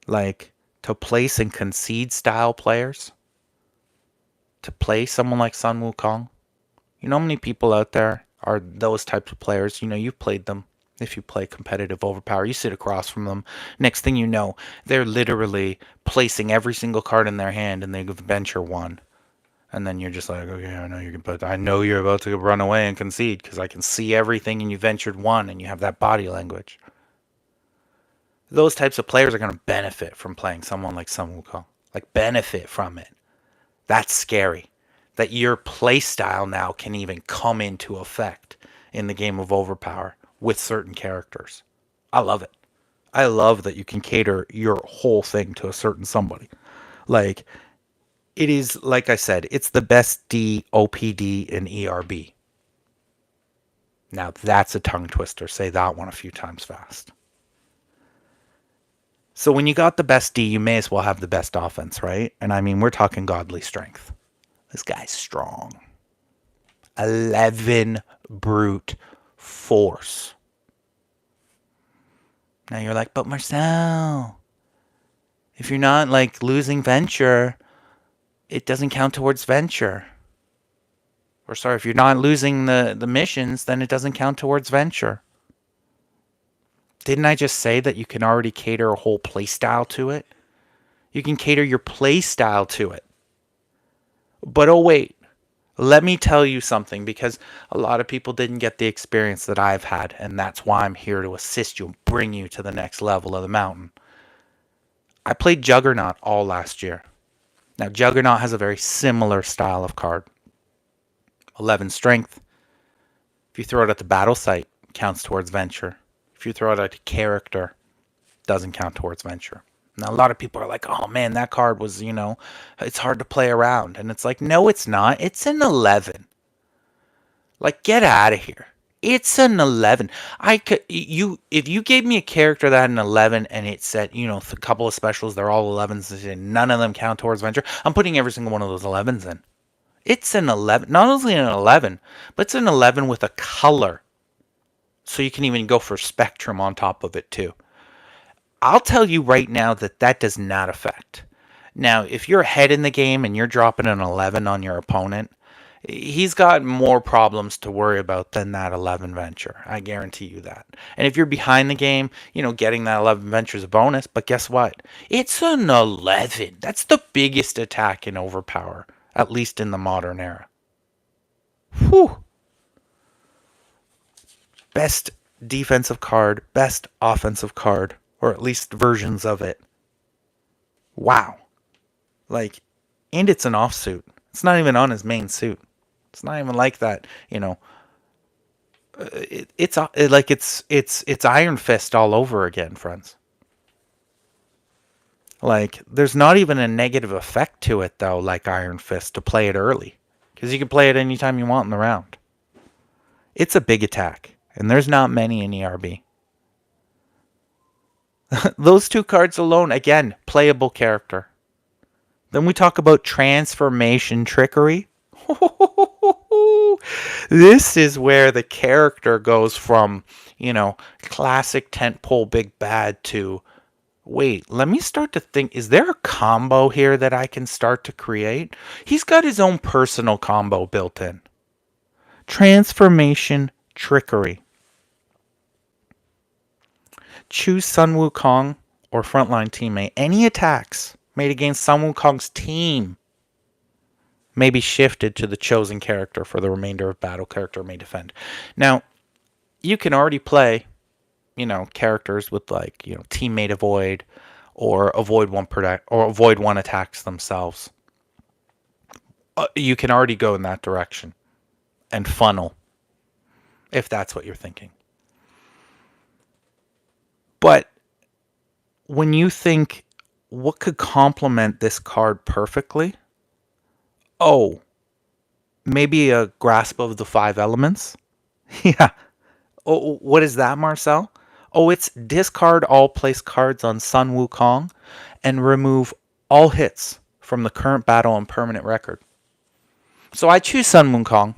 like to place and concede style players, to play someone like Sun Wukong. You know how many people out there are those types of players? You know, you've played them. If you play competitive Overpower, you sit across from them. Next thing you know, they're literally placing every single card in their hand, and they venture 1. And then you're just like, okay, I know you're about to run away and concede because I can see everything, and you ventured 1, and you have that body language. Those types of players are going to benefit from playing someone like Sun Wukong. Like, benefit from it. That's scary. That your play style now can even come into effect in the game of Overpower with certain characters. I love it. I love that you can cater your whole thing to a certain somebody. Like, it is, like I said, it's the best D, OPD, and ERB. Now, that's a tongue twister. Say that one a few times fast. So when you got the best D, you may as well have the best offense, right? And I mean, we're talking godly strength. This guy's strong. 11 brute force. Now you're like, but Marcel, if you're not like losing venture, it doesn't count towards venture. Or sorry, if you're not losing the missions, then it doesn't count towards venture. Didn't I just say that you can already cater a whole playstyle to it? You can cater your playstyle to it. But oh wait, let me tell you something, because a lot of people didn't get the experience that I've had, and that's why I'm here to assist you and bring you to the next level of the mountain. I played Juggernaut all last year. Now, Juggernaut has a very similar style of card. 11 strength. If you throw it at the battle site, it counts towards venture. If you throw it at a character, it doesn't count towards venture. Now, a lot of people are like, oh man, that card was, it's hard to play around. And it's like, no, it's not. It's an 11. Like, get out of here. It's an 11. If you gave me a character that had an 11 and it said, a couple of specials, they're all 11s, and none of them count towards venture, I'm putting every single one of those 11s in. It's an 11, not only an 11, but it's an 11 with a color. So you can even go for spectrum on top of it too. I'll tell you right now that that does not affect. Now, if you're ahead in the game and you're dropping an 11 on your opponent, he's got more problems to worry about than that 11 venture. I guarantee you that. And if you're behind the game, getting that 11 venture is a bonus. But guess what? It's an 11. That's the biggest attack in Overpower, at least in the modern era. Whew. Best defensive card, best offensive card, or at least versions of it. Wow. And it's an offsuit. It's not even on his main suit. It's not even like that, It's Iron Fist all over again, friends. There's not even a negative effect to it though, like Iron Fist, to play it early, because you can play it anytime you want in the round. It's a big attack, and there's not many in ERB. Those two cards alone, again, playable character. Then we talk about transformation trickery. This is where the character goes from, classic tentpole big bad to, wait, let me start to think, is there a combo here that I can start to create? He's got his own personal combo built in. Transformation trickery. Choose Sun Wukong or frontline teammate. Any attacks made against Sun Wukong's team may be shifted to the chosen character for the remainder of battle. Character may defend. Now, you can already play, characters with teammate avoid or avoid one attacks themselves. You can already go in that direction and funnel, if that's what you're thinking. But when you think, what could complement this card perfectly? Oh, maybe a grasp of the 5 elements? Yeah. Oh, what is that, Marcel? Oh, it's discard all place cards on Sun Wukong and remove all hits from the current battle and permanent record. So I choose Sun Wukong.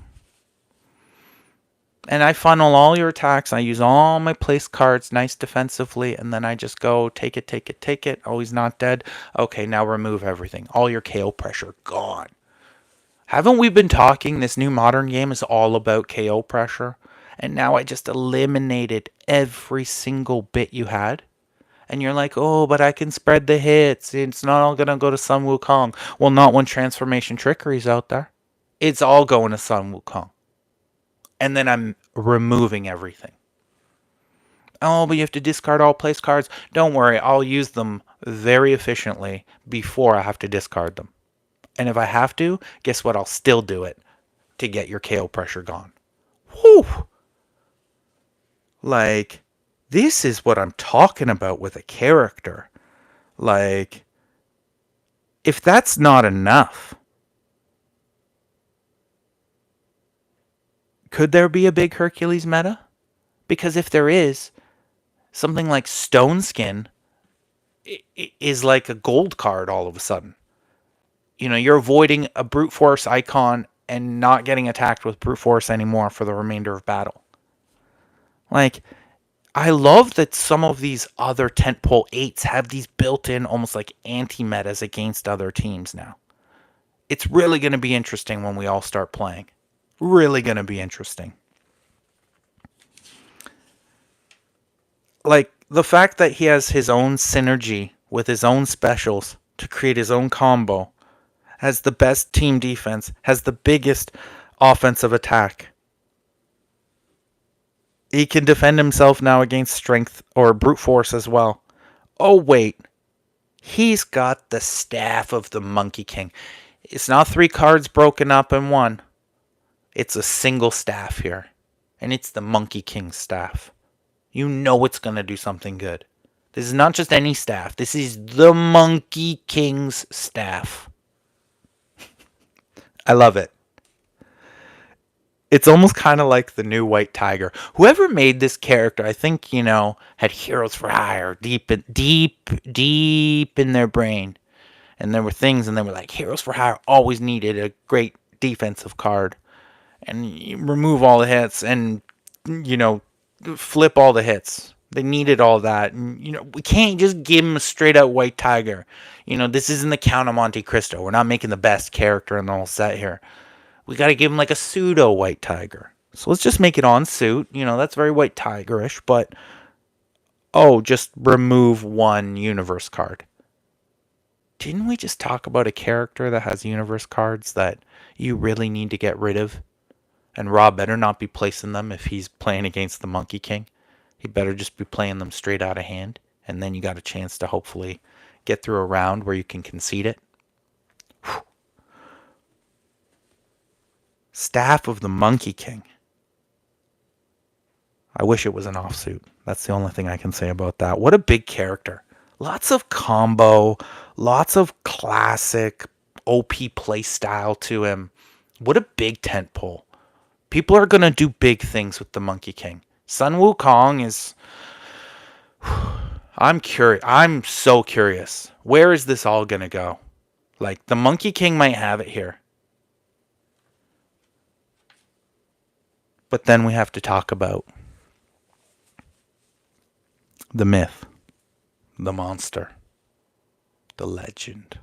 And I funnel all your attacks. I use all my place cards nice defensively. And then I just go, take it, take it, take it. Oh, he's not dead. Okay, now remove everything. All your KO pressure gone. Haven't we been talking? This new modern game is all about KO pressure. And now I just eliminated every single bit you had. And you're like, oh, but I can spread the hits. It's not all going to go to Sun Wukong. Well, not when Transformation Trickery's out there. It's all going to Sun Wukong. And then I'm removing everything. Oh, but you have to discard all place cards. Don't worry, I'll use them very efficiently before I have to discard them. And if I have to, guess what? I'll still do it to get your KO pressure gone. Whew! This is what I'm talking about with a character. If that's not enough, could there be a big Hercules meta? Because if there is, something like Stone Skin is like a gold card all of a sudden. You're avoiding a brute force icon and not getting attacked with brute force anymore for the remainder of battle. I love that some of these other tentpole 8s have these built-in almost like anti-metas against other teams now. It's really going to be interesting when we all start playing. Really going to be interesting. The fact that he has his own synergy with his own specials to create his own combo, has the best team defense, has the biggest offensive attack. He can defend himself now against strength or brute force as well. Oh, wait. He's got the Staff of the Monkey King. It's not 3 cards broken up in one. It's a single staff here. And it's the Monkey King staff. You know it's going to do something good. This is not just any staff. This is the Monkey King's staff. I love it. It's almost kind of like the new White Tiger. Whoever made this character, I think, had Heroes for Hire deep in their brain. And there were things, and they were like, Heroes for Hire always needed a great defensive card and you remove all the hits and, flip all the hits. They needed all that. And, we can't just give him a straight out white tiger. This isn't the Count of Monte Cristo. We're not making the best character in the whole set here. We got to give him like a pseudo white tiger. So let's just make it on suit. That's very white tigerish, but just remove one universe card. Didn't we just talk about a character that has universe cards that you really need to get rid of? And Rob better not be placing them if he's playing against the Monkey King. He better just be playing them straight out of hand. And then you got a chance to hopefully get through a round where you can concede it. Whew. Staff of the Monkey King. I wish it was an offsuit. That's the only thing I can say about that. What a big character. Lots of combo. Lots of classic OP play style to him. What a big tentpole. People are going to do big things with the Monkey King. Sun Wukong is... I'm curious. I'm so curious. Where is this all going to go? Like, the Monkey King might have it here. But then we have to talk about the myth, the monster, the legend,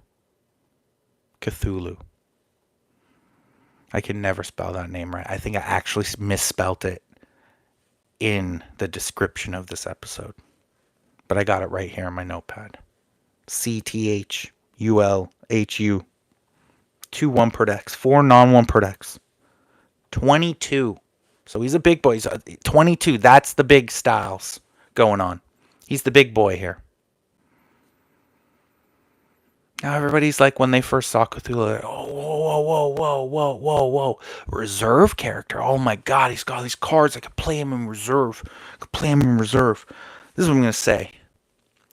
Cthulhu. I can never spell that name right. I think I actually misspelt it in the description of this episode. But I got it right here on my notepad. Cthulhu. 2 1 per dex. 4 non-1 per dex. 22. So he's a big boy. He's 22. That's the big styles going on. He's the big boy here. Now everybody's like, when they first saw Cthulhu, like, whoa. Reserve character. Oh my God, he's got these cards. I could play him in reserve. This is what I'm going to say.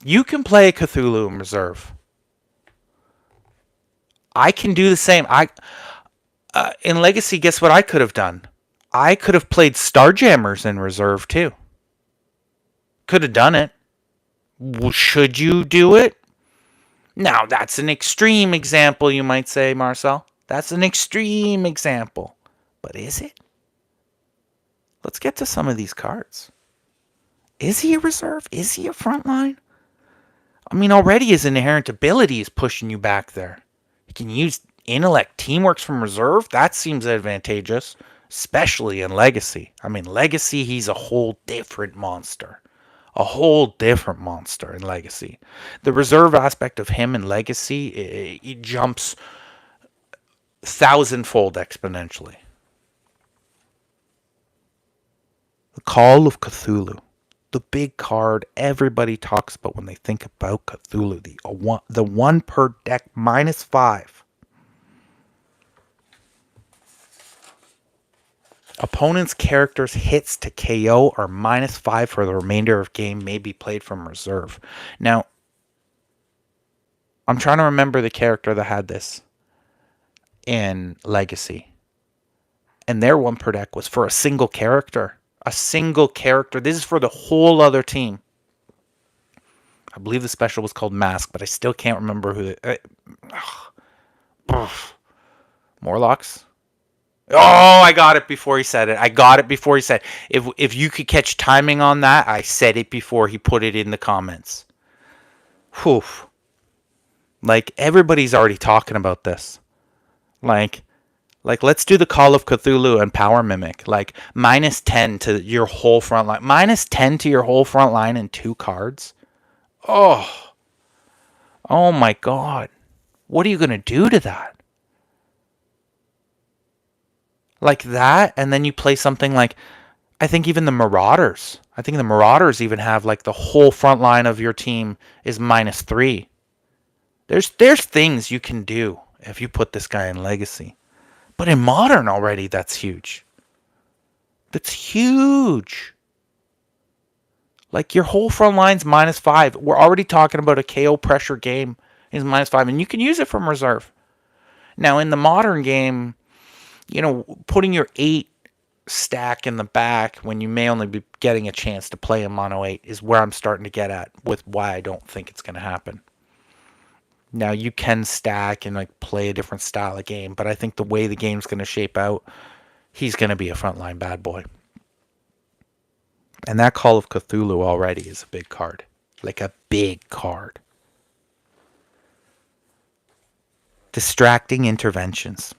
You can play a Cthulhu in reserve. I can do the same. In Legacy, guess what I could have done? I could have played Starjammers in reserve too. Could have done it. Should you do it? Now, that's an extreme example, you might say, Marcel. That's an extreme example. But is it? Let's get to some of these cards. Is he a reserve? Is he a frontline? I mean, already his inherent ability is pushing you back there. He can use intellect, teamworks from reserve. That seems advantageous, especially in Legacy. I mean, Legacy, he's a whole different monster. A whole different monster in Legacy. The reserve aspect of him in Legacy, it jumps 1,000-fold exponentially. The Call of Cthulhu. The big card everybody talks about when they think about Cthulhu. The 1 per deck -5. Opponent's character's hits to KO are -5 for the remainder of game, may be played from reserve. Now, I'm trying to remember the character that had this in Legacy. And their 1 per deck was for a single character. A single character. This is for the whole other team. I believe the special was called Mask, but I still can't remember who Morlocks? Oh, I got it before he said it. If you could catch timing on that, I said it before he put it in the comments. Whew. Like, everybody's already talking about this. Like, let's do the Call of Cthulhu and Power Mimic. Like, -10 to your whole front line. -10 to your whole front line and 2 cards? Oh my God. What are you going to do to that? Like that, and then you play something like, I think even the Marauders. I think the Marauders even have like the whole front line of your team is -3. There's things you can do if you put this guy in Legacy. But in Modern already, that's huge. That's huge. Like, your whole front line's -5. We're already talking about a KO pressure game is -5, and you can use it from reserve. Now, in the Modern game, putting your 8 stack in the back when you may only be getting a chance to play a mono 8 is where I'm starting to get at with why I don't think it's going to happen. Now you can stack and like play a different style of game, but I think the way the game's going to shape out, he's going to be a frontline bad boy. And that Call of Cthulhu already is a big card. Like a big card. Distracting Interventions.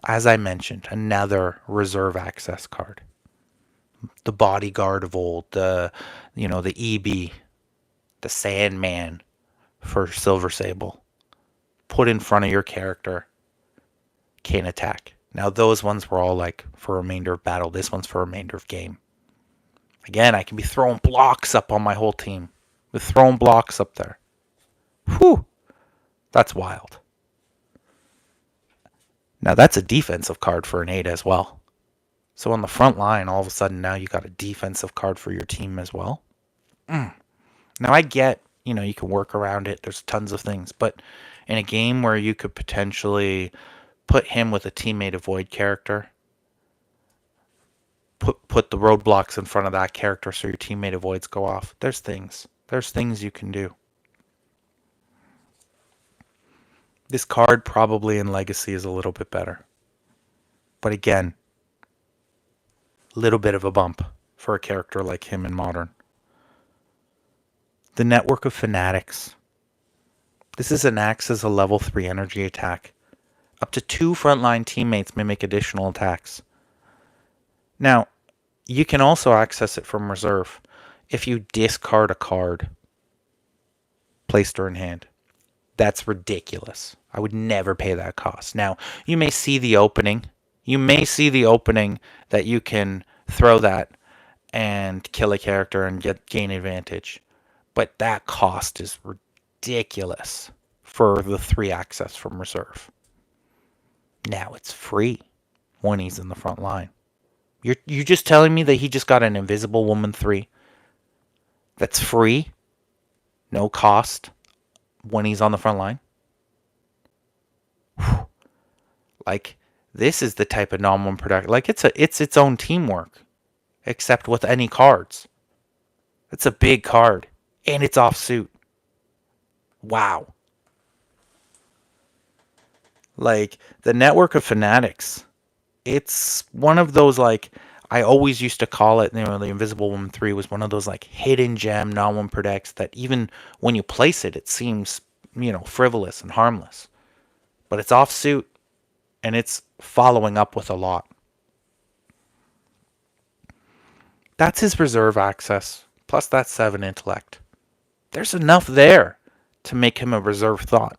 As I mentioned, another reserve access card. The Bodyguard of old, the EB, the Sandman for Silver Sable. Put in front of your character, can attack. Now those ones were all like for remainder of battle. This one's for remainder of game. Again, I can be throwing blocks up on my whole team. We're throwing blocks up there. Whew. That's wild. Now that's a defensive card for an 8 as well. So on the front line, all of a sudden now you got a defensive card for your team as well. Now I get, you can work around it. There's tons of things. But in a game where you could potentially put him with a teammate avoid character, put the roadblocks in front of that character so your teammate avoids go off. There's things. There's things you can do. This card probably in Legacy is a little bit better. But again, a little bit of a bump for a character like him in Modern. The Network of Fanatics. This is an axe as a level 3 energy attack. Up to 2 frontline teammates may make additional attacks. Now, you can also access it from reserve if you discard a card placed or in hand. That's ridiculous. I would never pay that cost. Now, you may see the opening. You may see the opening that you can throw that and kill a character and gain advantage. But that cost is ridiculous for the 3 access from reserve. Now it's free when he's in the front line. You're just telling me that he just got an Invisible Woman 3 that's free, no cost, when he's on the front line? Whew. Like, this is the type of non-one production. Like, it's its own teamwork, except with any cards. It's a big card, and it's offsuit. Wow. Like, the Network of Fanatics, it's one of those, like, I always used to call it, the Invisible Woman 3 was one of those, like, hidden gem, non-one products that even when you place it, it seems, frivolous and harmless. But it's offsuit, and it's following up with a lot. That's his reserve access, plus that 7 intellect. There's enough there to make him a reserve thought.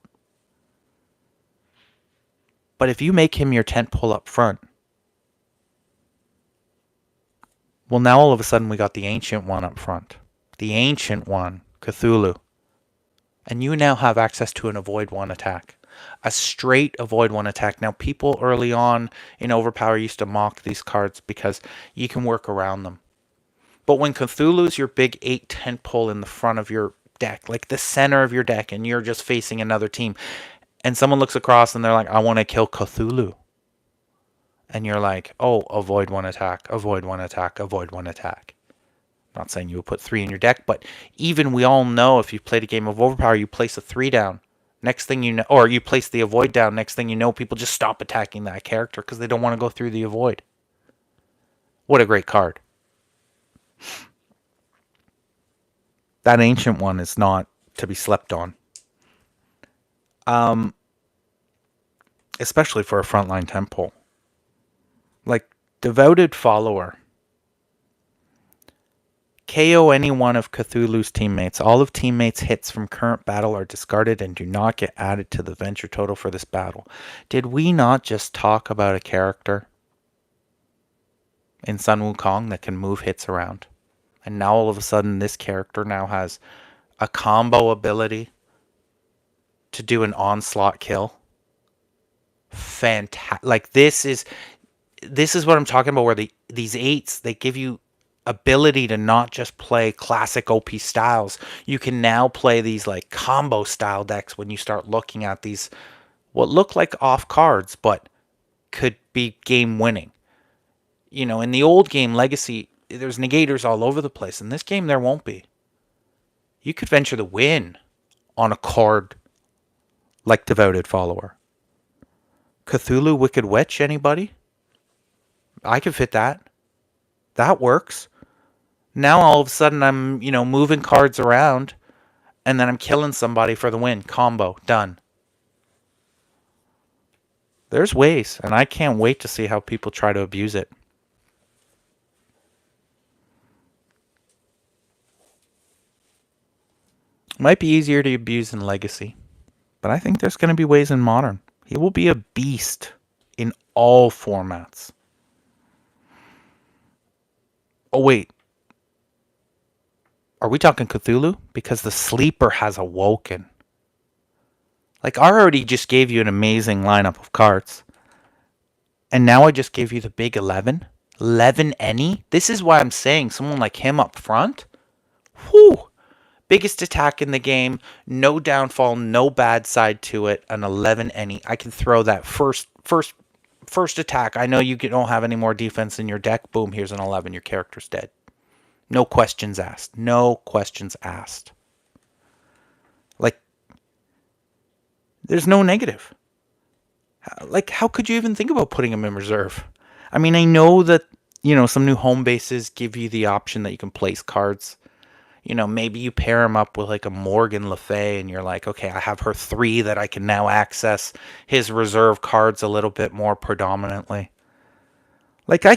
But if you make him your tentpole up front, well, now all of a sudden we got the Ancient One up front. The Ancient One, Cthulhu. And you now have access to an Avoid 1 attack. A straight Avoid 1 attack. Now, people early on in Overpower used to mock these cards because you can work around them. But when Cthulhu's your big 8 tentpole in the front of your deck, like the center of your deck, and you're just facing another team, and someone looks across and they're like, I want to kill Cthulhu. And you're like, oh, avoid 1 attack, avoid 1 attack, avoid 1 attack. I'm not saying you would put 3 in your deck, but even we all know if you've played a game of Overpower, you place a 3 down. Next thing you know, or you place the avoid down, next thing you know, people just stop attacking that character because they don't want to go through the avoid. What a great card. That Ancient One is not to be slept on. Especially for a frontline temple. Like, Devoted Follower. KO any one of Cthulhu's teammates. All of teammates' hits from current battle are discarded and do not get added to the venture total for this battle. Did we not just talk about a character in Sun Wukong that can move hits around? And now all of a sudden this character now has a combo ability to do an onslaught kill. Fantastic. Like, this is what I'm talking about, where these 8s, they give you ability to not just play classic OP styles. You can now play these like combo style decks when you start looking at these what look like off cards but could be game winning. In the old game Legacy, there's negators all over the place. In this game there won't be. You could venture the win on a card like devoted follower. Cthulhu Wicked Witch, anybody? I can fit that. That works. Now all of a sudden I'm, moving cards around and then I'm killing somebody for the win. Combo. Done. There's ways, and I can't wait to see how people try to abuse it. Might be easier to abuse in Legacy, but I think there's going to be ways in Modern. He will be a beast in all formats. Oh, wait. Are we talking Cthulhu? Because the Sleeper has awoken. Like, I already just gave you an amazing lineup of cards. And now I just gave you the big 11. 11 any? This is why I'm saying someone like him up front. Whew. Biggest attack in the game. No downfall. No bad side to it. An 11 any. I can throw that first attack. I know you don't have any more defense in your deck. Boom. Here's an 11. Your character's dead. No questions asked. No questions asked. Like, there's no negative. Like, how could you even think about putting him in reserve? I mean, I know that, some new home bases give you the option that you can place cards. Maybe you pair him up with like a Morgan Le Fay and you're like, okay, I have her 3 that I can now access his reserve cards a little bit more predominantly. Like, I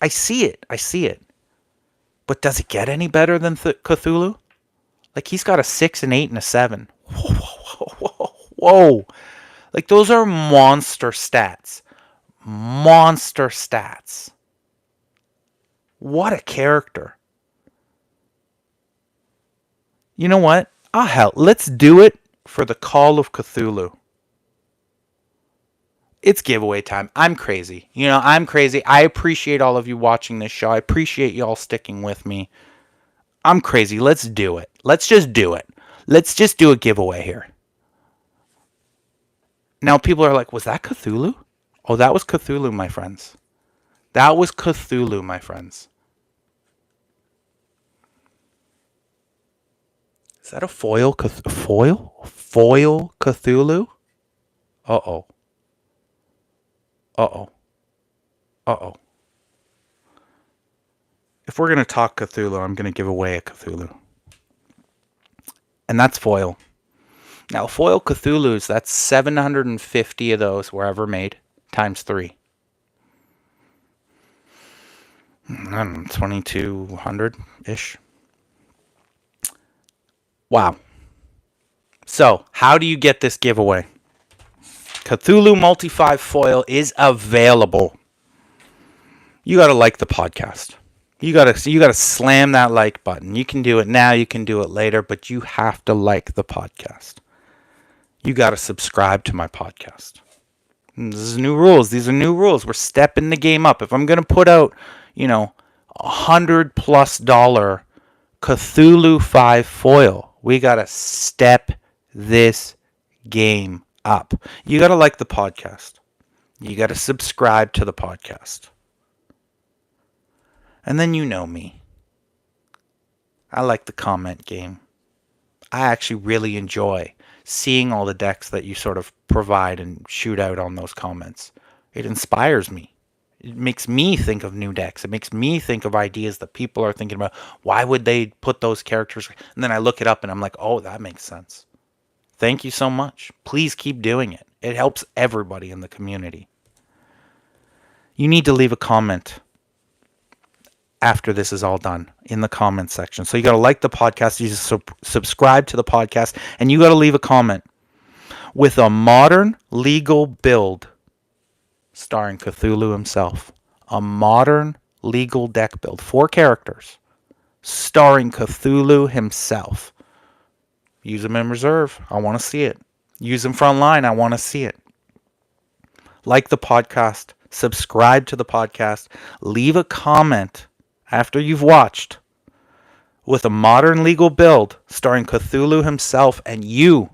see it. I see it. But does it get any better than Cthulhu? Like, he's got a 6, an 8, and a 7. Whoa. Like, those are monster stats. Monster stats. What a character. You know what? Let's do it for the Call of Cthulhu. It's giveaway time. I'm crazy. I'm crazy. I appreciate all of you watching this show. I appreciate you all sticking with me. I'm crazy. Let's do it. Let's just do it. Let's just do a giveaway here. Now people are like, was that Cthulhu? Oh, that was Cthulhu, my friends. That was Cthulhu, my friends. Is that a foil? Foil Cthulhu? Uh-oh. If we're going to talk Cthulhu, I'm going to give away a Cthulhu. And that's foil. Now, foil Cthulhu's, that's 750 of those were ever made, times 3. 2,200-ish. Wow. So, how do you get this giveaway? Cthulhu Multi-5 foil is available. You got to like the podcast. You got to slam that like button. You can do it now, you can do it later, but you have to like the podcast. You got to subscribe to my podcast. This is new rules. These are new rules. We're stepping the game up. If I'm going to put out, $100+ Cthulhu 5 foil, we got to step this game up. You got to like the podcast. You got to subscribe to the podcast. And then you know me. I like the comment game. I actually really enjoy seeing all the decks that you sort of provide and shoot out on those comments. It inspires me. It makes me think of new decks. It makes me think of ideas that people are thinking about. Why would they put those characters? And then I look it up and I'm like, oh, that makes sense. Thank you so much. Please keep doing it. It helps everybody in the community. You need to leave a comment after this is all done in the comment section. So you got to like the podcast, you just subscribe to the podcast, and you got to leave a comment with a modern legal build starring Cthulhu himself. A modern legal deck build. 4 characters starring Cthulhu himself. Use them in reserve. I want to see it. Use them front line. I want to see it. Like the podcast. Subscribe to the podcast. Leave a comment after you've watched with a modern legal build starring Cthulhu himself, and you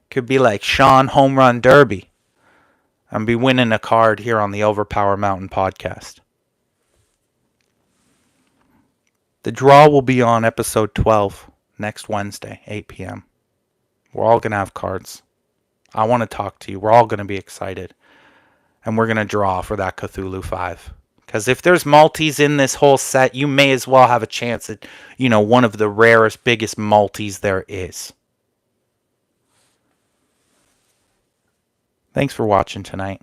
could be like Sean Home Run Derby and be winning a card here on the Overpower Mountain podcast. The draw will be on episode 12 next Wednesday, 8 p.m. We're all going to have cards. I want to talk to you. We're all going to be excited. And we're going to draw for that Cthulhu 5. Because if there's multis in this whole set, you may as well have a chance at, one of the rarest, biggest multis there is. Thanks for watching tonight.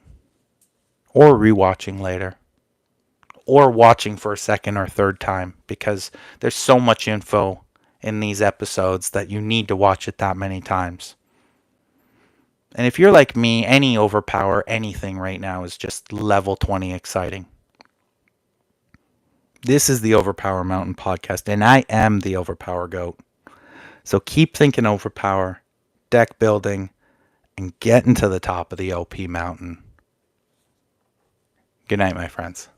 Or rewatching later. Or watching for a second or third time. Because there's so much info in these episodes that you need to watch it that many times. And if you're like me, any Overpower, anything right now is just level 20 exciting. This is the Overpower Mountain Podcast, and I am the Overpower Goat. So keep thinking Overpower, deck building, and getting to the top of the OP Mountain. Good night, my friends.